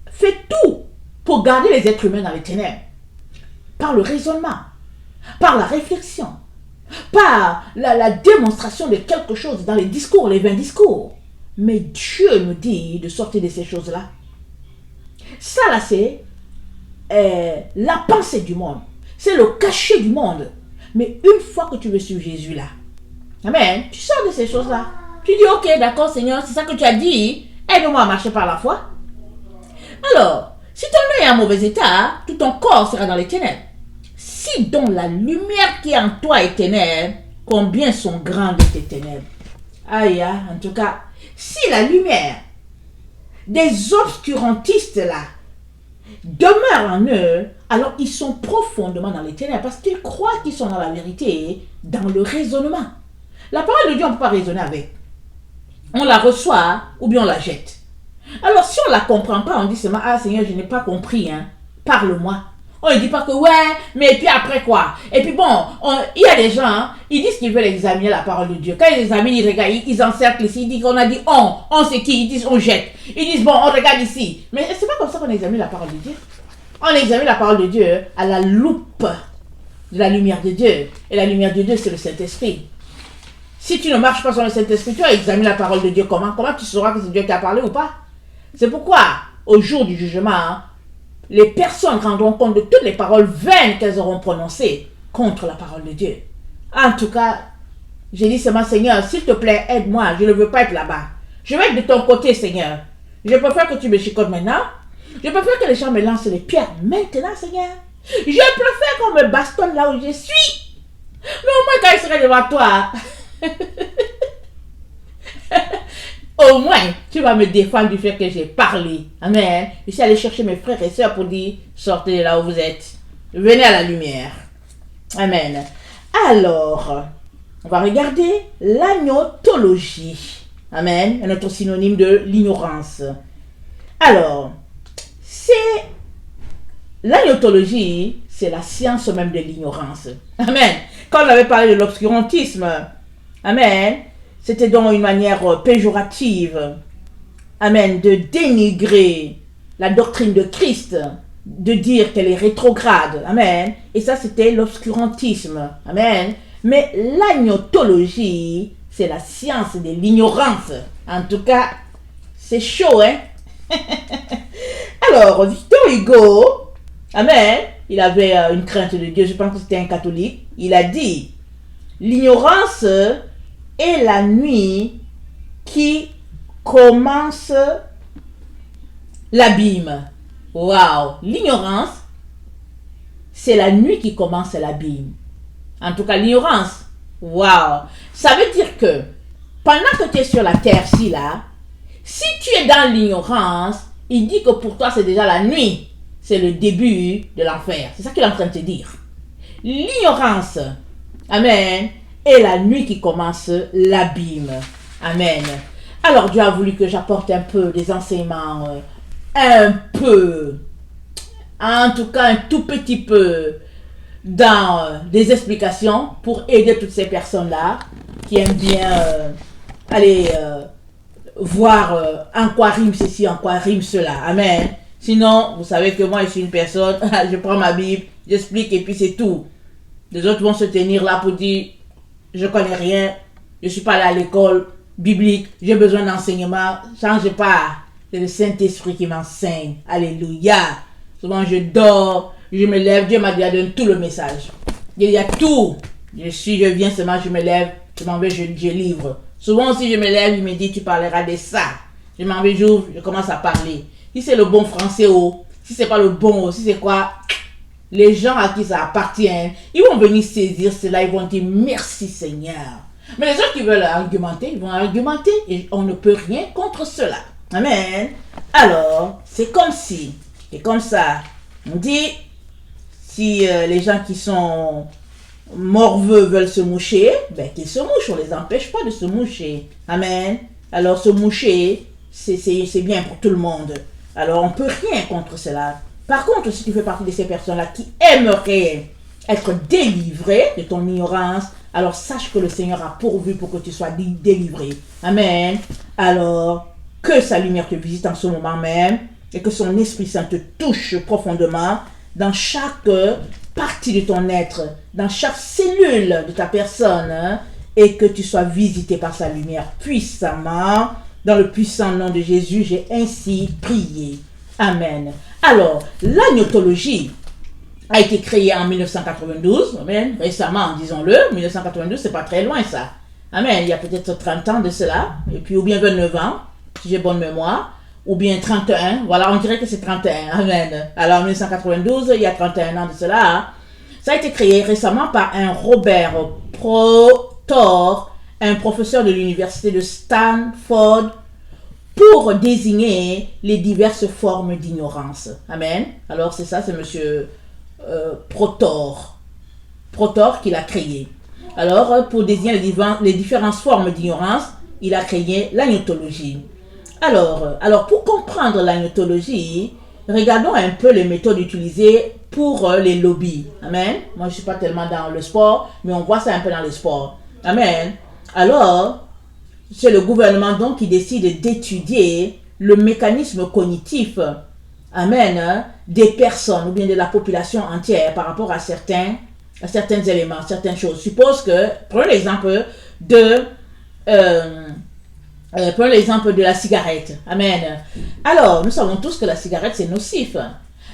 fait tout pour garder les êtres humains dans les ténèbres. Par le raisonnement, par la réflexion, par la démonstration de quelque chose dans les discours, les vains discours. Mais Dieu nous dit de sortir de ces choses-là. Ça là, c'est la pensée du monde. C'est le cachet du monde. Mais une fois que tu veux suivre Jésus là, amen, tu sors de ces choses-là. Tu dis, ok, d'accord Seigneur, c'est ça que tu as dit. Aide-moi à marcher par la foi. Alors, si ton œil est en mauvais état, tout ton corps sera dans les ténèbres. Si donc la lumière qui est en toi est ténèbres, combien sont grandes tes ténèbres? Aïe, en tout cas, si la lumière des obscurantistes là demeure en eux, alors ils sont profondément dans les ténèbres parce qu'ils croient qu'ils sont dans la vérité, dans le raisonnement. La parole de Dieu, on ne peut pas raisonner avec. On la reçoit ou bien on la jette. Alors si on ne la comprend pas, on dit seulement, ah Seigneur, je n'ai pas compris, hein, parle-moi. On ne dit pas que ouais, mais puis après quoi? Et puis bon, il y a des gens, hein, ils disent qu'ils veulent examiner la parole de Dieu. Quand ils examinent, ils regardent, ils encerclent ici, ils disent qu'on a dit on c'est qui? Ils disent on jette. Ils disent bon, on regarde ici. Mais c'est pas comme ça qu'on examine la parole de Dieu. On examine la parole de Dieu à la loupe de la lumière de Dieu. Et la lumière de Dieu, c'est le Saint-Esprit. Si tu ne marches pas sur le Saint-Esprit, tu vas examiner la parole de Dieu comment? Comment tu sauras que c'est Dieu qui a parlé ou pas? C'est pourquoi, au jour du jugement, hein, les personnes rendront compte de toutes les paroles vaines qu'elles auront prononcées contre la parole de Dieu. En tout cas, j'ai dit seulement, Seigneur, s'il te plaît, aide-moi, je ne veux pas être là-bas. Je vais être de ton côté, Seigneur. Je préfère que tu me chicotes maintenant. Je préfère que les gens me lancent les pierres maintenant, Seigneur. Je préfère qu'on me bastonne là où je suis. Mais au moins, quand je serai devant toi, au moins, tu vas me défendre du fait que j'ai parlé. Amen. Je suis allé chercher mes frères et sœurs pour dire, sortez de là où vous êtes. Venez à la lumière. Amen. Alors, on va regarder l'agnotologie. Amen. Un autre synonyme de l'ignorance. Alors, l'agnotologie, c'est la science même de l'ignorance. Amen. Quand on avait parlé de l'obscurantisme, amen, c'était donc une manière péjorative, amen, de dénigrer la doctrine de Christ, de dire qu'elle est rétrograde, amen. Et ça, c'était l'obscurantisme, amen. Mais l'agnotologie, c'est la science de l'ignorance. En tout cas, c'est chaud, hein. Alors, Victor Hugo, amen, il avait une crainte de Dieu, je pense que c'était un catholique. Il a dit, l'ignorance est la nuit qui commence l'abîme. Waouh! L'ignorance, c'est la nuit qui commence l'abîme. En tout cas, l'ignorance, waouh! Ça veut dire que pendant que tu es sur la terre-ci, là, si tu es dans l'ignorance, il dit que pour toi, c'est déjà la nuit. C'est le début de l'enfer. C'est ça qu'il est en train de te dire. L'ignorance, amen, est la nuit qui commence l'abîme. Amen. Alors Dieu a voulu que j'apporte un peu des enseignements, un peu, en tout cas un tout petit peu, dans des explications pour aider toutes ces personnes-là qui aiment bien aller voir en quoi rime ceci, en quoi rime cela. Amen. Sinon, vous savez que moi, je suis une personne, je prends ma Bible, j'explique et puis c'est tout. Les autres vont se tenir là pour dire, je connais rien, je suis pas allé à l'école biblique, j'ai besoin d'enseignement, change pas. C'est le Saint-Esprit qui m'enseigne. Alléluia. Souvent je dors, je me lève, Dieu m'a déjà donné tout le message. Il y a tout. Je viens seulement, je me lève, je m'en vais, je livre. Souvent aussi je me lève, il me dit, tu parleras de ça. Je m'en vais, j'ouvre, je commence à parler. Si c'est le bon français, si c'est pas le bon, si c'est quoi, les gens à qui ça appartient, ils vont venir saisir cela, ils vont dire merci Seigneur. Mais les gens qui veulent argumenter, ils vont argumenter et on ne peut rien contre cela. Amen. Alors, c'est comme si, et comme ça, on dit, si les gens qui sont morveux veulent se moucher, ben qu'ils se mouchent, on ne les empêche pas de se moucher. Amen. Alors, se moucher, c'est bien pour tout le monde. Alors, on ne peut rien contre cela. Par contre, si tu fais partie de ces personnes-là qui aimeraient être délivrées de ton ignorance, alors sache que le Seigneur a pourvu pour que tu sois délivré. Amen. Alors, que sa lumière te visite en ce moment même et que son Esprit Saint te touche profondément dans chaque partie de ton être, dans chaque cellule de ta personne, hein, et que tu sois visité par sa lumière puissamment. Dans le puissant nom de Jésus, j'ai ainsi prié. Amen. Alors, l'agnotologie a été créée en 1992, amen, récemment, disons-le. 1992, c'est pas très loin ça. Amen, il y a peut-être 30 ans de cela, et puis ou bien 29 ans, si j'ai bonne mémoire, ou bien 31, voilà, on dirait que c'est 31, amen. Alors, en 1992, il y a 31 ans de cela, ça a été créé récemment par un Robert Proctor, un professeur de l'université de Stanford, pour désigner les diverses formes d'ignorance. Amen. Alors c'est ça, c'est monsieur Proctor qui l'a créé. Alors pour désigner les différentes formes d'ignorance, il a créé l'agnotologie. Alors pour comprendre l'agnotologie, regardons un peu les méthodes utilisées pour les lobbies. Amen. Moi je ne suis pas tellement dans le sport, mais on voit ça un peu dans le sport. Amen. Alors, c'est le gouvernement donc qui décide d'étudier le mécanisme cognitif, amen, des personnes ou bien de la population entière par rapport à certains éléments, certaines choses. Suppose que, prenons l'exemple de la cigarette, amen. Alors, nous savons tous que la cigarette c'est nocif,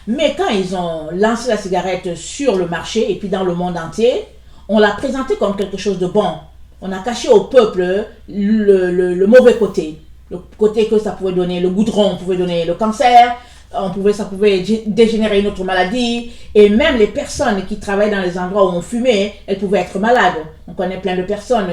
mais quand ils ont lancé la cigarette sur le marché et puis dans le monde entier, on l'a présenté comme quelque chose de bon. On a caché au peuple le mauvais côté. Le côté que ça pouvait donner, le goudron pouvait donner le cancer, ça pouvait dégénérer une autre maladie. Et même les personnes qui travaillent dans les endroits où on fumait, elles pouvaient être malades. On connaît plein de personnes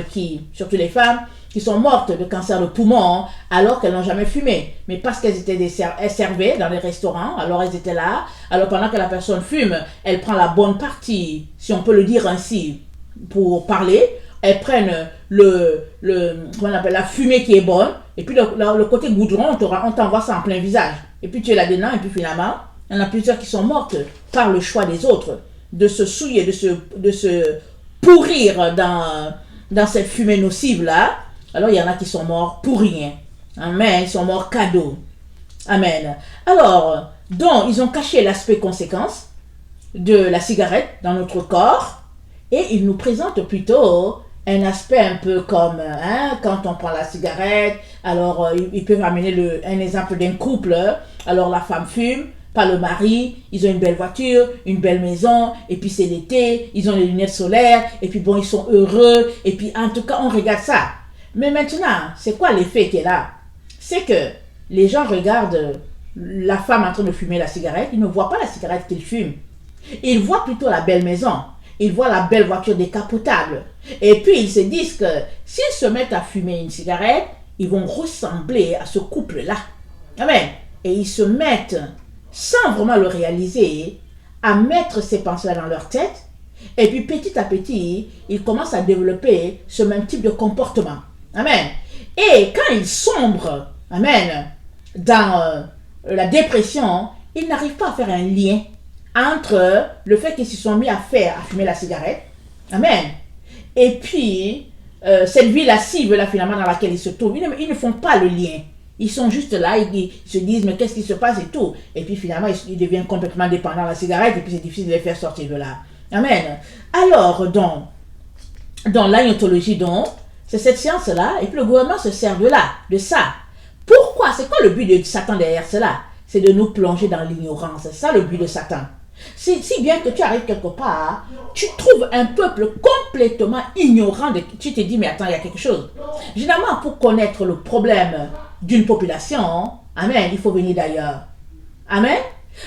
surtout les femmes, qui sont mortes de cancer de poumon alors qu'elles n'ont jamais fumé. Mais parce qu'elles elles servaient dans les restaurants, alors elles étaient là. Alors pendant que la personne fume, elle prend la bonne partie, si on peut le dire ainsi, pour parler. Elles prennent comment on appelle, la fumée qui est bonne, et puis le côté goudron, on t'envoie ça en plein visage. Et puis tu es là-dedans, et puis finalement, il y en a plusieurs qui sont mortes par le choix des autres, de se souiller, de se pourrir dans cette fumée nocive-là. Alors il y en a qui sont morts pour rien. Amen, ils sont morts cadeau. Amen. Alors, donc, ils ont caché l'aspect conséquence de la cigarette dans notre corps, et ils nous présentent plutôt un aspect un peu comme, quand on prend la cigarette, alors ils peuvent amener un exemple d'un couple, alors la femme fume, pas le mari, ils ont une belle voiture, une belle maison, et puis c'est l'été, ils ont les lunettes solaires, et puis bon, ils sont heureux, et puis en tout cas, on regarde ça. Mais maintenant, c'est quoi l'effet qui est là? C'est que les gens regardent la femme en train de fumer la cigarette, ils ne voient pas la cigarette qu'il fume. Ils voient plutôt la belle maison. Ils voient la belle voiture décapotable. Et puis, ils se disent que s'ils se mettent à fumer une cigarette, ils vont ressembler à ce couple-là. Amen. Et ils se mettent, sans vraiment le réaliser, à mettre ces pensées-là dans leur tête. Et puis, petit à petit, ils commencent à développer ce même type de comportement. Amen. Et quand ils sombrent, amen, dans la dépression, ils n'arrivent pas à faire un lien entre le fait qu'ils se sont mis à fumer la cigarette, amen, et puis cette vie lascive là finalement dans laquelle ils se trouvent. Ils ne font pas le lien. Ils sont juste là, ils se disent mais qu'est-ce qui se passe et tout. Et puis finalement ils deviennent complètement dépendants de la cigarette et puis c'est difficile de les faire sortir de là. Amen. Alors dans l'agnotologie donc, c'est cette science-là et puis le gouvernement se sert de ça. Pourquoi? C'est quoi le but de Satan derrière cela? C'est de nous plonger dans l'ignorance. C'est ça le but de Satan. Si bien que tu arrives quelque part, tu trouves un peuple complètement ignorant. Tu te dis, mais attends, il y a quelque chose. Généralement, pour connaître le problème d'une population, amen, il faut venir d'ailleurs. Amen.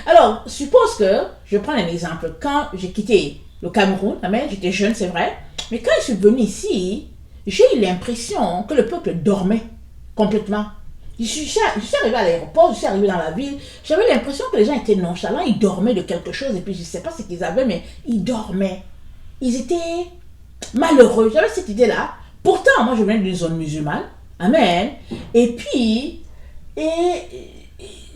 Alors, suppose que, je prends un exemple, quand j'ai quitté le Cameroun, amen, j'étais jeune, c'est vrai, mais quand je suis venu ici, j'ai eu l'impression que le peuple dormait complètement. Je suis arrivé à l'aéroport, je suis arrivé dans la ville, j'avais l'impression que les gens étaient nonchalants, ils dormaient de quelque chose, et puis je ne sais pas ce qu'ils avaient, mais ils dormaient. Ils étaient malheureux, j'avais cette idée-là. Pourtant, moi je viens d'une zone musulmane, amen, et puis,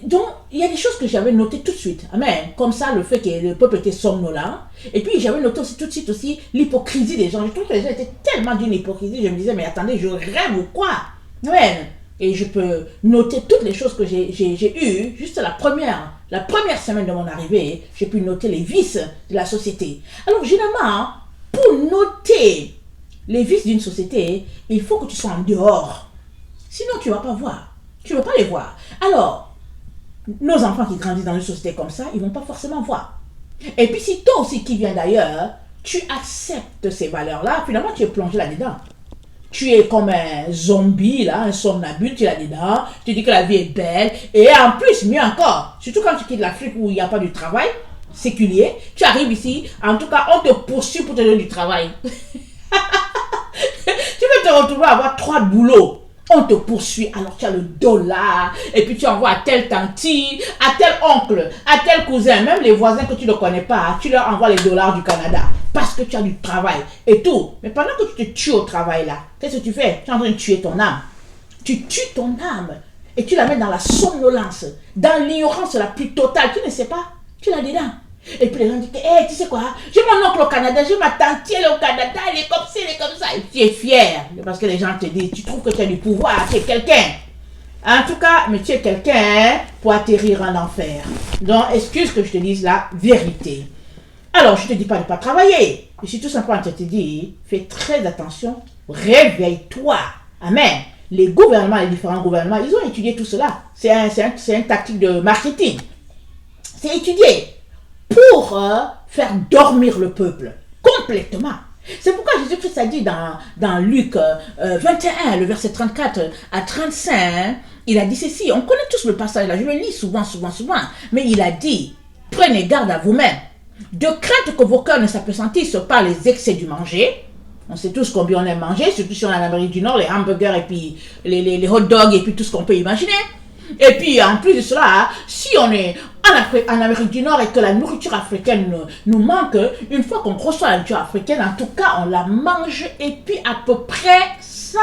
donc, il y a des choses que j'avais notées tout de suite, amen, comme ça, le fait que le peuple était somnolent, et puis j'avais noté aussi tout de suite aussi l'hypocrisie des gens. Je trouve que les gens étaient tellement d'une hypocrisie, je me disais, mais attendez, je rêve ou quoi? Amen. Et je peux noter toutes les choses que j'ai eues, juste la première semaine de mon arrivée, j'ai pu noter les vices de la société. Alors généralement, pour noter les vices d'une société, il faut que tu sois en dehors. Sinon, tu ne vas pas voir. Tu ne vas pas les voir. Alors, nos enfants qui grandissent dans une société comme ça, ils ne vont pas forcément voir. Et puis si toi aussi qui viens d'ailleurs, tu acceptes ces valeurs-là, finalement tu es plongé là-dedans. Tu es comme un zombie, là, un somnambule, tu es là-dedans, tu dis que la vie est belle, et en plus, mieux encore, surtout quand tu quittes l'Afrique où il n'y a pas de travail séculier, tu arrives ici, en tout cas, on te poursuit pour te donner du travail. Tu peux te retrouver à avoir 3 boulots. On te poursuit, alors tu as le dollar, et puis tu envoies à tel tanti, à tel oncle, à tel cousin, même les voisins que tu ne connais pas, tu leur envoies les dollars du Canada, parce que tu as du travail, et tout. Mais pendant que tu te tues au travail là, qu'est-ce que tu fais? Tu es en train de tuer ton âme. Tu tues ton âme, et tu la mets dans la somnolence, dans l'ignorance la plus totale, tu ne sais pas, tu l'as dedans. Et puis les gens disent, hey, tu sais quoi, j'ai mon oncle au Canada, j'ai ma tante, elle est au Canada, elle est comme ça, elle est comme ça. Et tu es fier, parce que les gens te disent, tu trouves que tu as du pouvoir, tu es quelqu'un. En tout cas, mais tu es quelqu'un pour atterrir en enfer. Donc, excuse que je te dise la vérité. Alors, je ne te dis pas de ne pas travailler. Je suis tout simplement, je te dis, fais très attention, réveille-toi. Amen. Les gouvernements, les différents gouvernements, ils ont étudié tout cela. C'est une tactique de marketing. C'est étudié pour faire dormir le peuple complètement. C'est pourquoi Jésus-Christ a dit dans Luc 21, le verset 34 à 35, il a dit ceci, on connaît tous le passage là, je le lis souvent, mais il a dit, prenez garde à vous-même, de crainte que vos cœurs ne s'appesantissent par les excès du manger. On sait tous combien on aime manger, surtout si on est en Amérique du Nord, les hamburgers et puis les hot dogs et puis tout ce qu'on peut imaginer. Et puis en plus de cela, si on est en Amérique du Nord et que la nourriture africaine nous manque, une fois qu'on reçoit la nourriture africaine, en tout cas on la mange et puis à peu près sans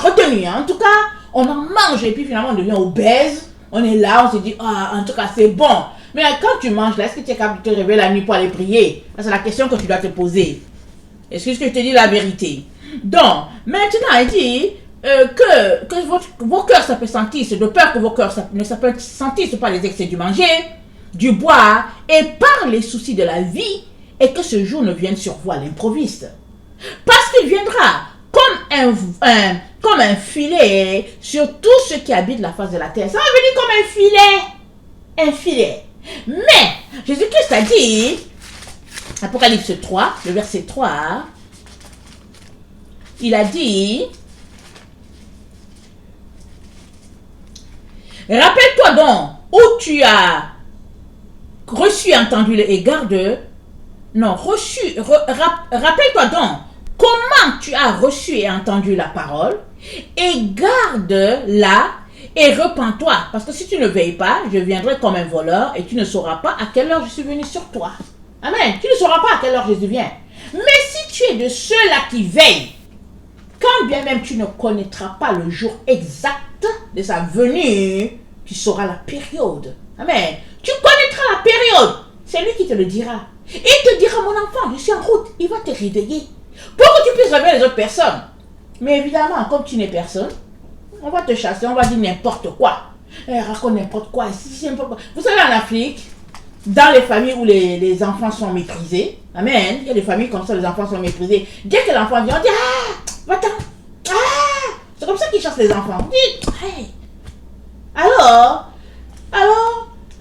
retenue. En tout cas, on en mange et puis finalement on devient obèse. On est là, on se dit, ah, en tout cas c'est bon. Mais quand tu manges là, est-ce que tu es capable de te réveiller la nuit pour aller prier? C'est la question que tu dois te poser. Est-ce que je te dis la vérité? Donc, maintenant il dit que vos cœurs s'appesantissent, de peur que vos cœurs ne s'appesantissent par les excès du manger, du boire et par les soucis de la vie, et que ce jour ne vienne sur vous à l'improviste. Parce qu'il viendra comme un filet sur tous ceux qui habitent la face de la terre. Ça va venir comme un filet. Un filet. Mais, Jésus-Christ a dit, Apocalypse 3, le verset 3, il a dit, rappelle-toi donc où tu as reçu et entendu et garde. Non, rappelle-toi donc comment tu as reçu et entendu la parole et garde-la et repens-toi. Parce que si tu ne veilles pas, je viendrai comme un voleur et tu ne sauras pas à quelle heure je suis venu sur toi. Amen. Tu ne sauras pas à quelle heure Jésus vient. Mais si tu es de ceux-là qui veillent, quand bien même tu ne connaîtras pas le jour exact de sa venue, tu sauras la période. Amen. Tu connaîtras la période. C'est lui qui te le dira. Il te dira, mon enfant, je suis en route. Il va te réveiller. Pour que tu puisses réveiller les autres personnes. Mais évidemment, comme tu n'es personne, on va te chasser, on va dire n'importe quoi. Raconte n'importe quoi. Vous savez, en Afrique, dans les familles où les enfants sont méprisés, amen, il y a des familles comme ça, les enfants sont méprisés. Dès que l'enfant vient, on dit ah, va-t'en. Ah, c'est comme ça qu'ils chassent les enfants. On dit, hey. Alors,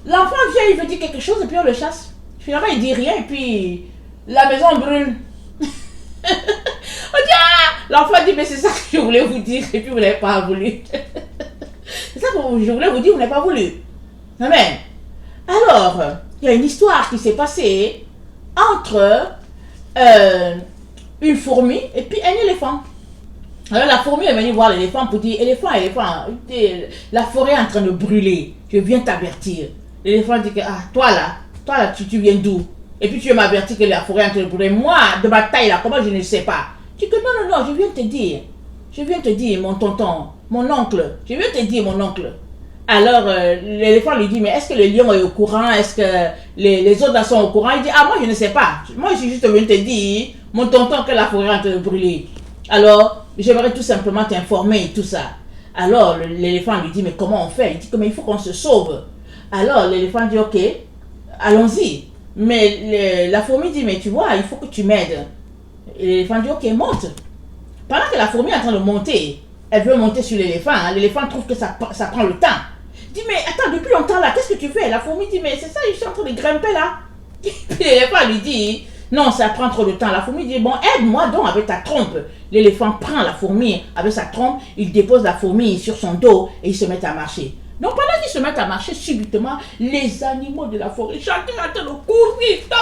l'enfant vient, il veut dire quelque chose et puis on le chasse. Finalement, il dit rien et puis la maison brûle. On dit ah, l'enfant dit mais c'est ça que je voulais vous dire et puis vous n'avez pas voulu. C'est ça que je voulais vous dire, vous n'avez pas voulu. Amen. Alors, il y a une histoire qui s'est passée entre une fourmi et puis un éléphant. Alors la fourmi est venue voir l'éléphant pour dire éléphant, la forêt est en train de brûler. Je viens t'avertir. L'éléphant dit que toi là, tu viens d'où? Et puis tu veux m'avertir que la forêt est en train de brûler. Moi, de ma taille là, comment je ne sais pas? Tu dis que non, je viens te dire. Je viens te dire, mon tonton, mon oncle. Je viens te dire, mon oncle. Alors, l'éléphant lui dit, mais est-ce que le lion est au courant? Est-ce que les autres sont au courant? Il dit, moi je ne sais pas. Moi je suis juste venu te dire, mon tonton, que la forêt est en train de brûler. Alors, j'aimerais tout simplement t'informer et tout ça. Alors, l'éléphant lui dit, mais comment on fait? Il dit, mais il faut qu'on se sauve. Alors, l'éléphant dit, ok, allons-y. Mais la fourmi dit, mais tu vois, il faut que tu m'aides. Et l'éléphant dit, ok, monte. Pendant que la fourmi est en train de monter, elle veut monter sur l'éléphant. L'éléphant trouve que ça prend le temps. Il dit, mais attends, depuis longtemps là, qu'est-ce que tu fais? La fourmi dit, mais c'est ça, je suis en train de grimper là. Puis l'éléphant lui dit, non, ça prend trop de temps. La fourmi dit, bon, aide-moi donc avec ta trompe. L'éléphant prend la fourmi avec sa trompe, il dépose la fourmi sur son dos et ils se mettent à marcher. Donc pendant qu'ils se mettent à marcher, subitement, les animaux de la forêt, chacun est en train de courir, toc.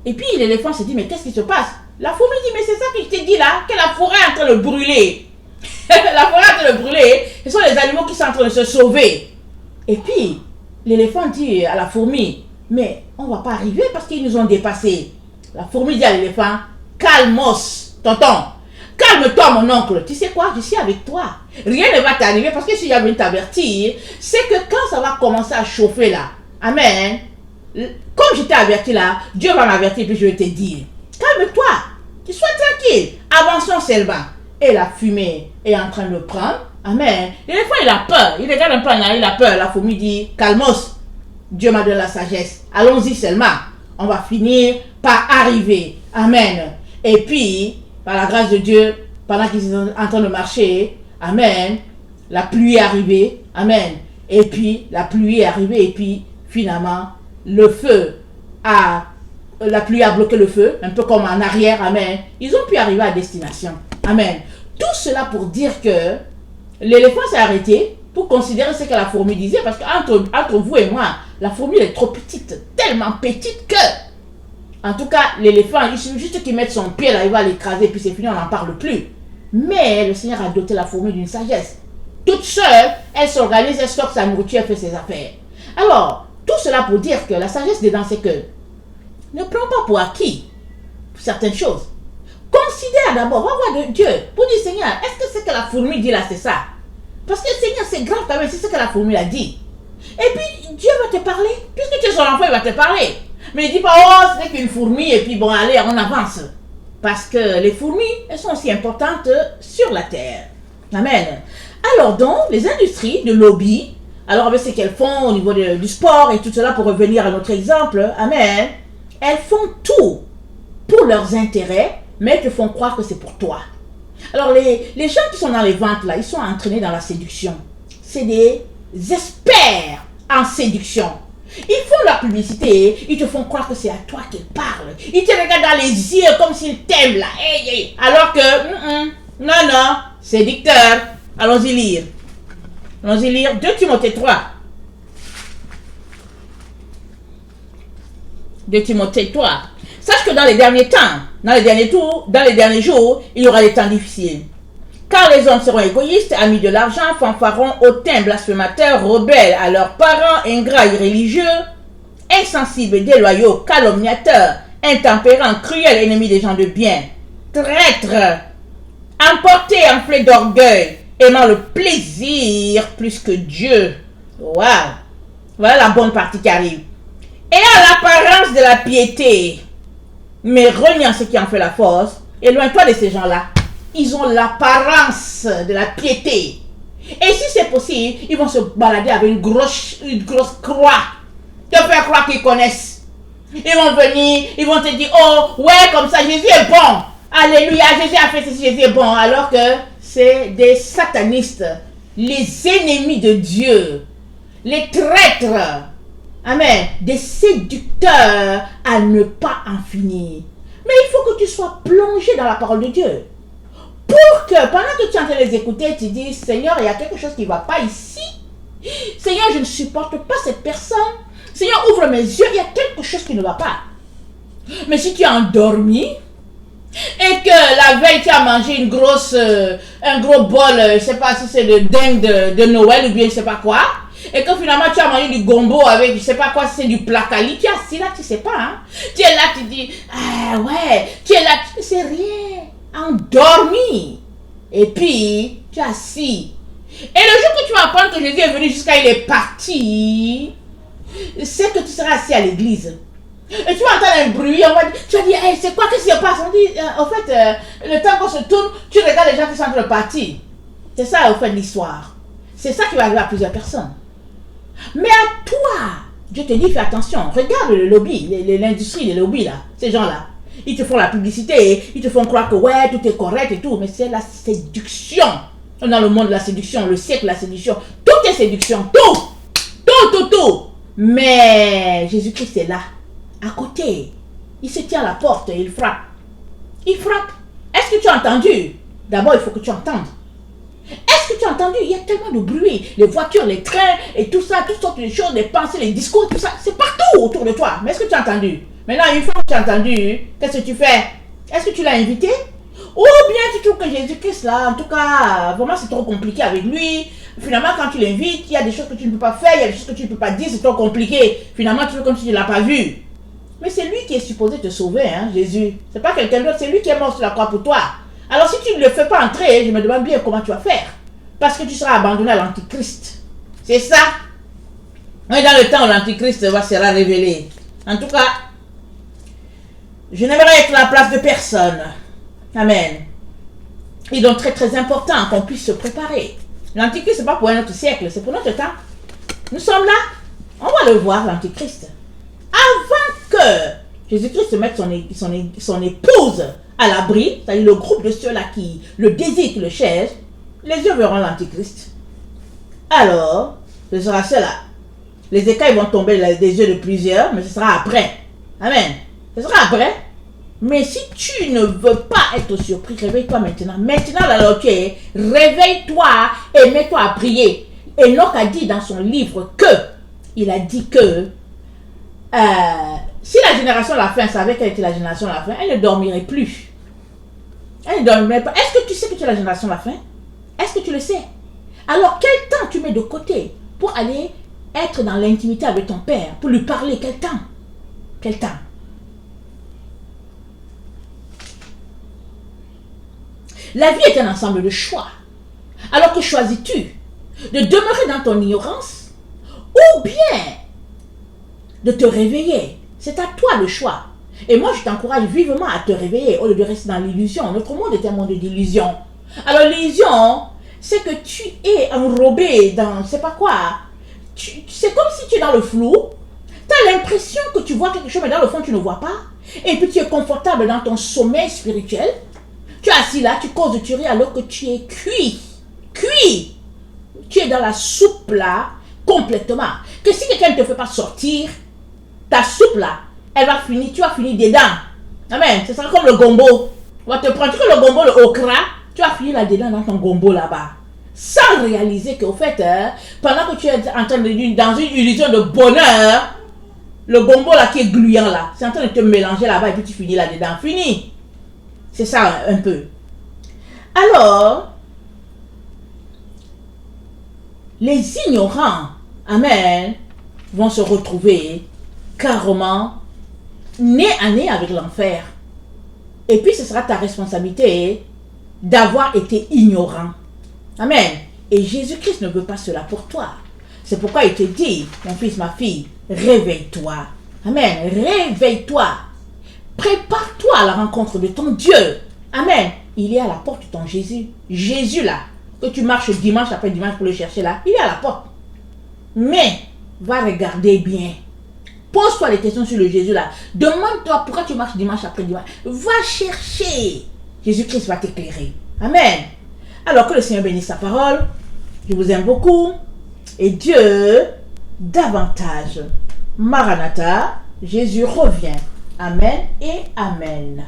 Et puis l'éléphant se dit, mais qu'est-ce qui se passe? La fourmi dit, mais c'est ça que je t'ai dit là, que la forêt est en train de brûler. La forêt est en train de brûler, ce sont les animaux qui sont en train de se sauver. Et puis, l'éléphant dit à la fourmi, mais on ne va pas arriver parce qu'ils nous ont dépassés. La fourmi dit à l'éléphant, calmos, tonton. Calme-toi, mon oncle. Tu sais quoi? Je suis avec toi. Rien ne va t'arriver parce que si j'ai envie de t'avertir, c'est que quand ça va commencer à chauffer là, amen, comme je t'ai averti là, Dieu va m'avertir et puis je vais te dire, calme-toi, tu sois tranquille, avançons seulement. Et la fumée est en train de prendre, amen. L'éléphant il a peur, il regarde un peu en arrière, il a peur. La fourmi dit, calmos, Dieu m'a donné la sagesse, allons-y seulement, on va finir par arriver, amen. Et puis, par la grâce de Dieu, pendant qu'ils sont en train de marcher, amen, la pluie est arrivée, amen. Et puis, la pluie est arrivée, et puis, finalement, la pluie a bloqué le feu, un peu comme en arrière, amen. Ils ont pu arriver à destination, amen. Tout cela pour dire que l'éléphant s'est arrêté pour considérer ce que la fourmi disait, parce qu'entre vous et moi, la fourmi est trop petite, tellement petite que, en tout cas, l'éléphant, il suffit juste qu'il mette son pied là, il va l'écraser, puis c'est fini, on n'en parle plus. Mais le Seigneur a doté la fourmi d'une sagesse. Toute seule, elle s'organise, elle stocke sa nourriture, elle fait ses affaires. Alors, tout cela pour dire que la sagesse dedans, c'est que ne prends pas pour acquis certaines choses. Considère d'abord, va voir de Dieu pour dire, Seigneur, est-ce que ce que la fourmi dit là, c'est ça? Parce que Seigneur, c'est grave quand même, c'est ce que la fourmi a dit. Et puis, Dieu va te parler. Puisque tu es son enfant, il va te parler. Mais il ne dit pas, oh, ce n'est qu'une fourmi, et puis bon, allez, on avance. Parce que les fourmis, elles sont aussi importantes sur la terre. Amen. Alors donc, les industries de lobby, alors avec ce qu'elles font au niveau du sport et tout cela, pour revenir à notre exemple, amen, elles font tout pour leurs intérêts, mais elles te font croire que c'est pour toi. Alors les gens qui sont dans les ventes là, ils sont entraînés dans la séduction. C'est des experts en séduction. Ils font la publicité, ils te font croire que c'est à toi qu'ils parlent. Ils te regardent dans les yeux comme s'ils t'aiment là. Alors que, non, séducteur. Allons-y lire. Allons-y lire 2 Timothée 3. 2 Timothée 3. Sache que dans les derniers temps, dans les derniers jours, il y aura des temps difficiles. Car les hommes seront égoïstes, amis de l'argent, fanfarons, hautains, blasphémateurs, rebelles à leurs parents, ingrats, irréligieux, insensibles, déloyaux, calomniateurs, intempérants, cruels, ennemis des gens de bien, traîtres, emportés, enflés d'orgueil, aimant le plaisir plus que Dieu. Waouh! Voilà la bonne partie qui arrive. Ayant l'apparence de la piété, mais reniant ce qui en fait la force, éloigne-toi de ces gens-là. ils ont l'apparence de la piété. Et si c'est possible, ils vont se balader avec une grosse croix. Te faire croire qu'ils connaissent. Ils vont venir, ils vont te dire, oh, ouais, comme ça, Jésus est bon. Alléluia, Jésus a fait ceci, Jésus est bon. Alors que c'est des satanistes, les ennemis de Dieu, les traîtres, amen, des séducteurs à ne pas en finir. Mais il faut que tu sois plongé dans la parole de Dieu. Pour que, pendant que tu es en train de les écouter, tu dis, Seigneur, il y a quelque chose qui ne va pas ici. Seigneur, je ne supporte pas cette personne. Seigneur, ouvre mes yeux, il y a quelque chose qui ne va pas. Mais si tu es endormi, et que la veille tu as mangé un gros bol, je ne sais pas si c'est de dingue de Noël ou bien je ne sais pas quoi, et que finalement tu as mangé du gombo avec je ne sais pas quoi, c'est du placali, tu es assis là, tu ne sais pas, hein? Tu es là, tu dis, ah ouais, tu es là, tu ne sais rien, endormi, et puis tu es assis. Et le jour que tu vas apprendre que Jésus est venu jusqu'à il est parti, c'est que tu seras assis à l'église. Et tu vas entendre un bruit, tu vas dire, hey, c'est quoi, qu'est-ce qui se passe? On dit, au fait, le temps qu'on se tourne, tu regardes les gens qui sont en train de partir. C'est ça, au fait, l'histoire. C'est ça qui va arriver à plusieurs personnes. Mais à toi, je te dis, fais attention. Regarde le lobby, l'industrie, les lobbies, là, ces gens-là. Ils te font la publicité, ils te font croire que, ouais, tout est correct et tout. Mais c'est la séduction. Dans le monde de la séduction, le siècle de la séduction. Tout est séduction, tout. Tout. Mais Jésus-Christ est là. À côté, il se tient à la porte et il frappe. Il frappe. Est-ce que tu as entendu? D'abord, il faut que tu entendes. Est-ce que tu as entendu? Il y a tellement de bruit. Les voitures, les trains et tout ça, toutes sortes de choses, les pensées, les discours, tout ça, c'est partout autour de toi. Mais est-ce que tu as entendu? Maintenant, une fois que tu as entendu, qu'est-ce que tu fais? Est-ce que tu l'as invité? Ou bien tu trouves que Jésus-Christ, là, en tout cas, vraiment c'est trop compliqué avec lui. Finalement, quand tu l'invites, il y a des choses que tu ne peux pas faire, il y a des choses que tu ne peux pas dire, c'est trop compliqué. Finalement, tu fais comme si tu ne l'as pas vu. Mais c'est lui qui est supposé te sauver, hein, Jésus. C'est pas quelqu'un d'autre, c'est lui qui est mort sur la croix pour toi. Alors si tu ne le fais pas entrer, je me demande bien comment tu vas faire. Parce que tu seras abandonné à l'Antichrist. C'est ça. Et dans le temps où l'Antichrist sera révélé. En tout cas, je n'aimerais être à la place de personne. Amen. Et donc très très important qu'on puisse se préparer. L'Antichrist, ce n'est pas pour un autre siècle, c'est pour notre temps. Nous sommes là. On va le voir, l'Antichrist. Avant que Jésus-Christ se mette son épouse à l'abri, c'est-à-dire le groupe de ceux-là qui le désirent, qui le cherchent, les yeux verront l'Antichrist. Alors, ce sera cela. Les écailles vont tomber des yeux de plusieurs, mais ce sera après. Amen. Ce sera après. Mais si tu ne veux pas être surpris, réveille-toi maintenant. Maintenant, là où tu es, réveille-toi et mets-toi à prier. Enoch a dit dans son livre il a dit que si la génération de la fin savait qu'elle était la génération de la fin, elle ne dormirait plus. Elle ne dormirait pas. Est-ce que tu sais que tu es la génération de la fin? Est-ce que tu le sais? Alors, quel temps tu mets de côté pour aller être dans l'intimité avec ton Père, pour lui parler? Quel temps? Quel temps? La vie est un ensemble de choix. Alors que choisis-tu? De demeurer dans ton ignorance ou bien de te réveiller? C'est à toi le choix. Et moi, je t'encourage vivement à te réveiller au lieu de rester dans l'illusion. Notre monde est un monde d'illusion. Alors l'illusion, c'est que tu es enrobé dans, je ne sais pas quoi. C'est comme si tu es dans le flou. Tu as l'impression que tu vois quelque chose, mais dans le fond, tu ne vois pas. Et puis tu es confortable dans ton sommeil spirituel. Tu es assis là, tu causes, tu ris alors que tu es cuit. Cuit. Tu es dans la soupe là, complètement. Que si quelqu'un ne te fait pas sortir, ta soupe là, elle va finir, tu vas finir dedans. Amen. Ce sera comme le gombo. On va te prendre le gombo, le okra, tu vas finir là-dedans dans ton gombo là-bas. Sans réaliser qu'au fait, pendant que tu es en train de dans une illusion de bonheur, le gombo là qui est gluant là, c'est en train de te mélanger là-bas et puis tu finis là-dedans. Fini. C'est ça un peu. Alors, les ignorants, amen, vont se retrouver carrément nez à nez avec l'enfer. Et puis ce sera ta responsabilité d'avoir été ignorant. Amen. Et Jésus-Christ ne veut pas cela pour toi. C'est pourquoi il te dit, mon fils, ma fille, réveille-toi. Amen. Réveille-toi. Prépare-toi à la rencontre de ton Dieu. Amen. il est à la porte, ton Jésus. Jésus là, que tu marches dimanche après dimanche pour le chercher là, il est à la porte. Mais, va regarder bien. Pose-toi les questions sur le Jésus là. Demande-toi pourquoi tu marches dimanche après dimanche. Va chercher. Jésus-Christ va t'éclairer. Amen. Alors que le Seigneur bénisse sa parole. Je vous aime beaucoup. Et Dieu, davantage. Maranatha, Jésus revient. Amen et Amen.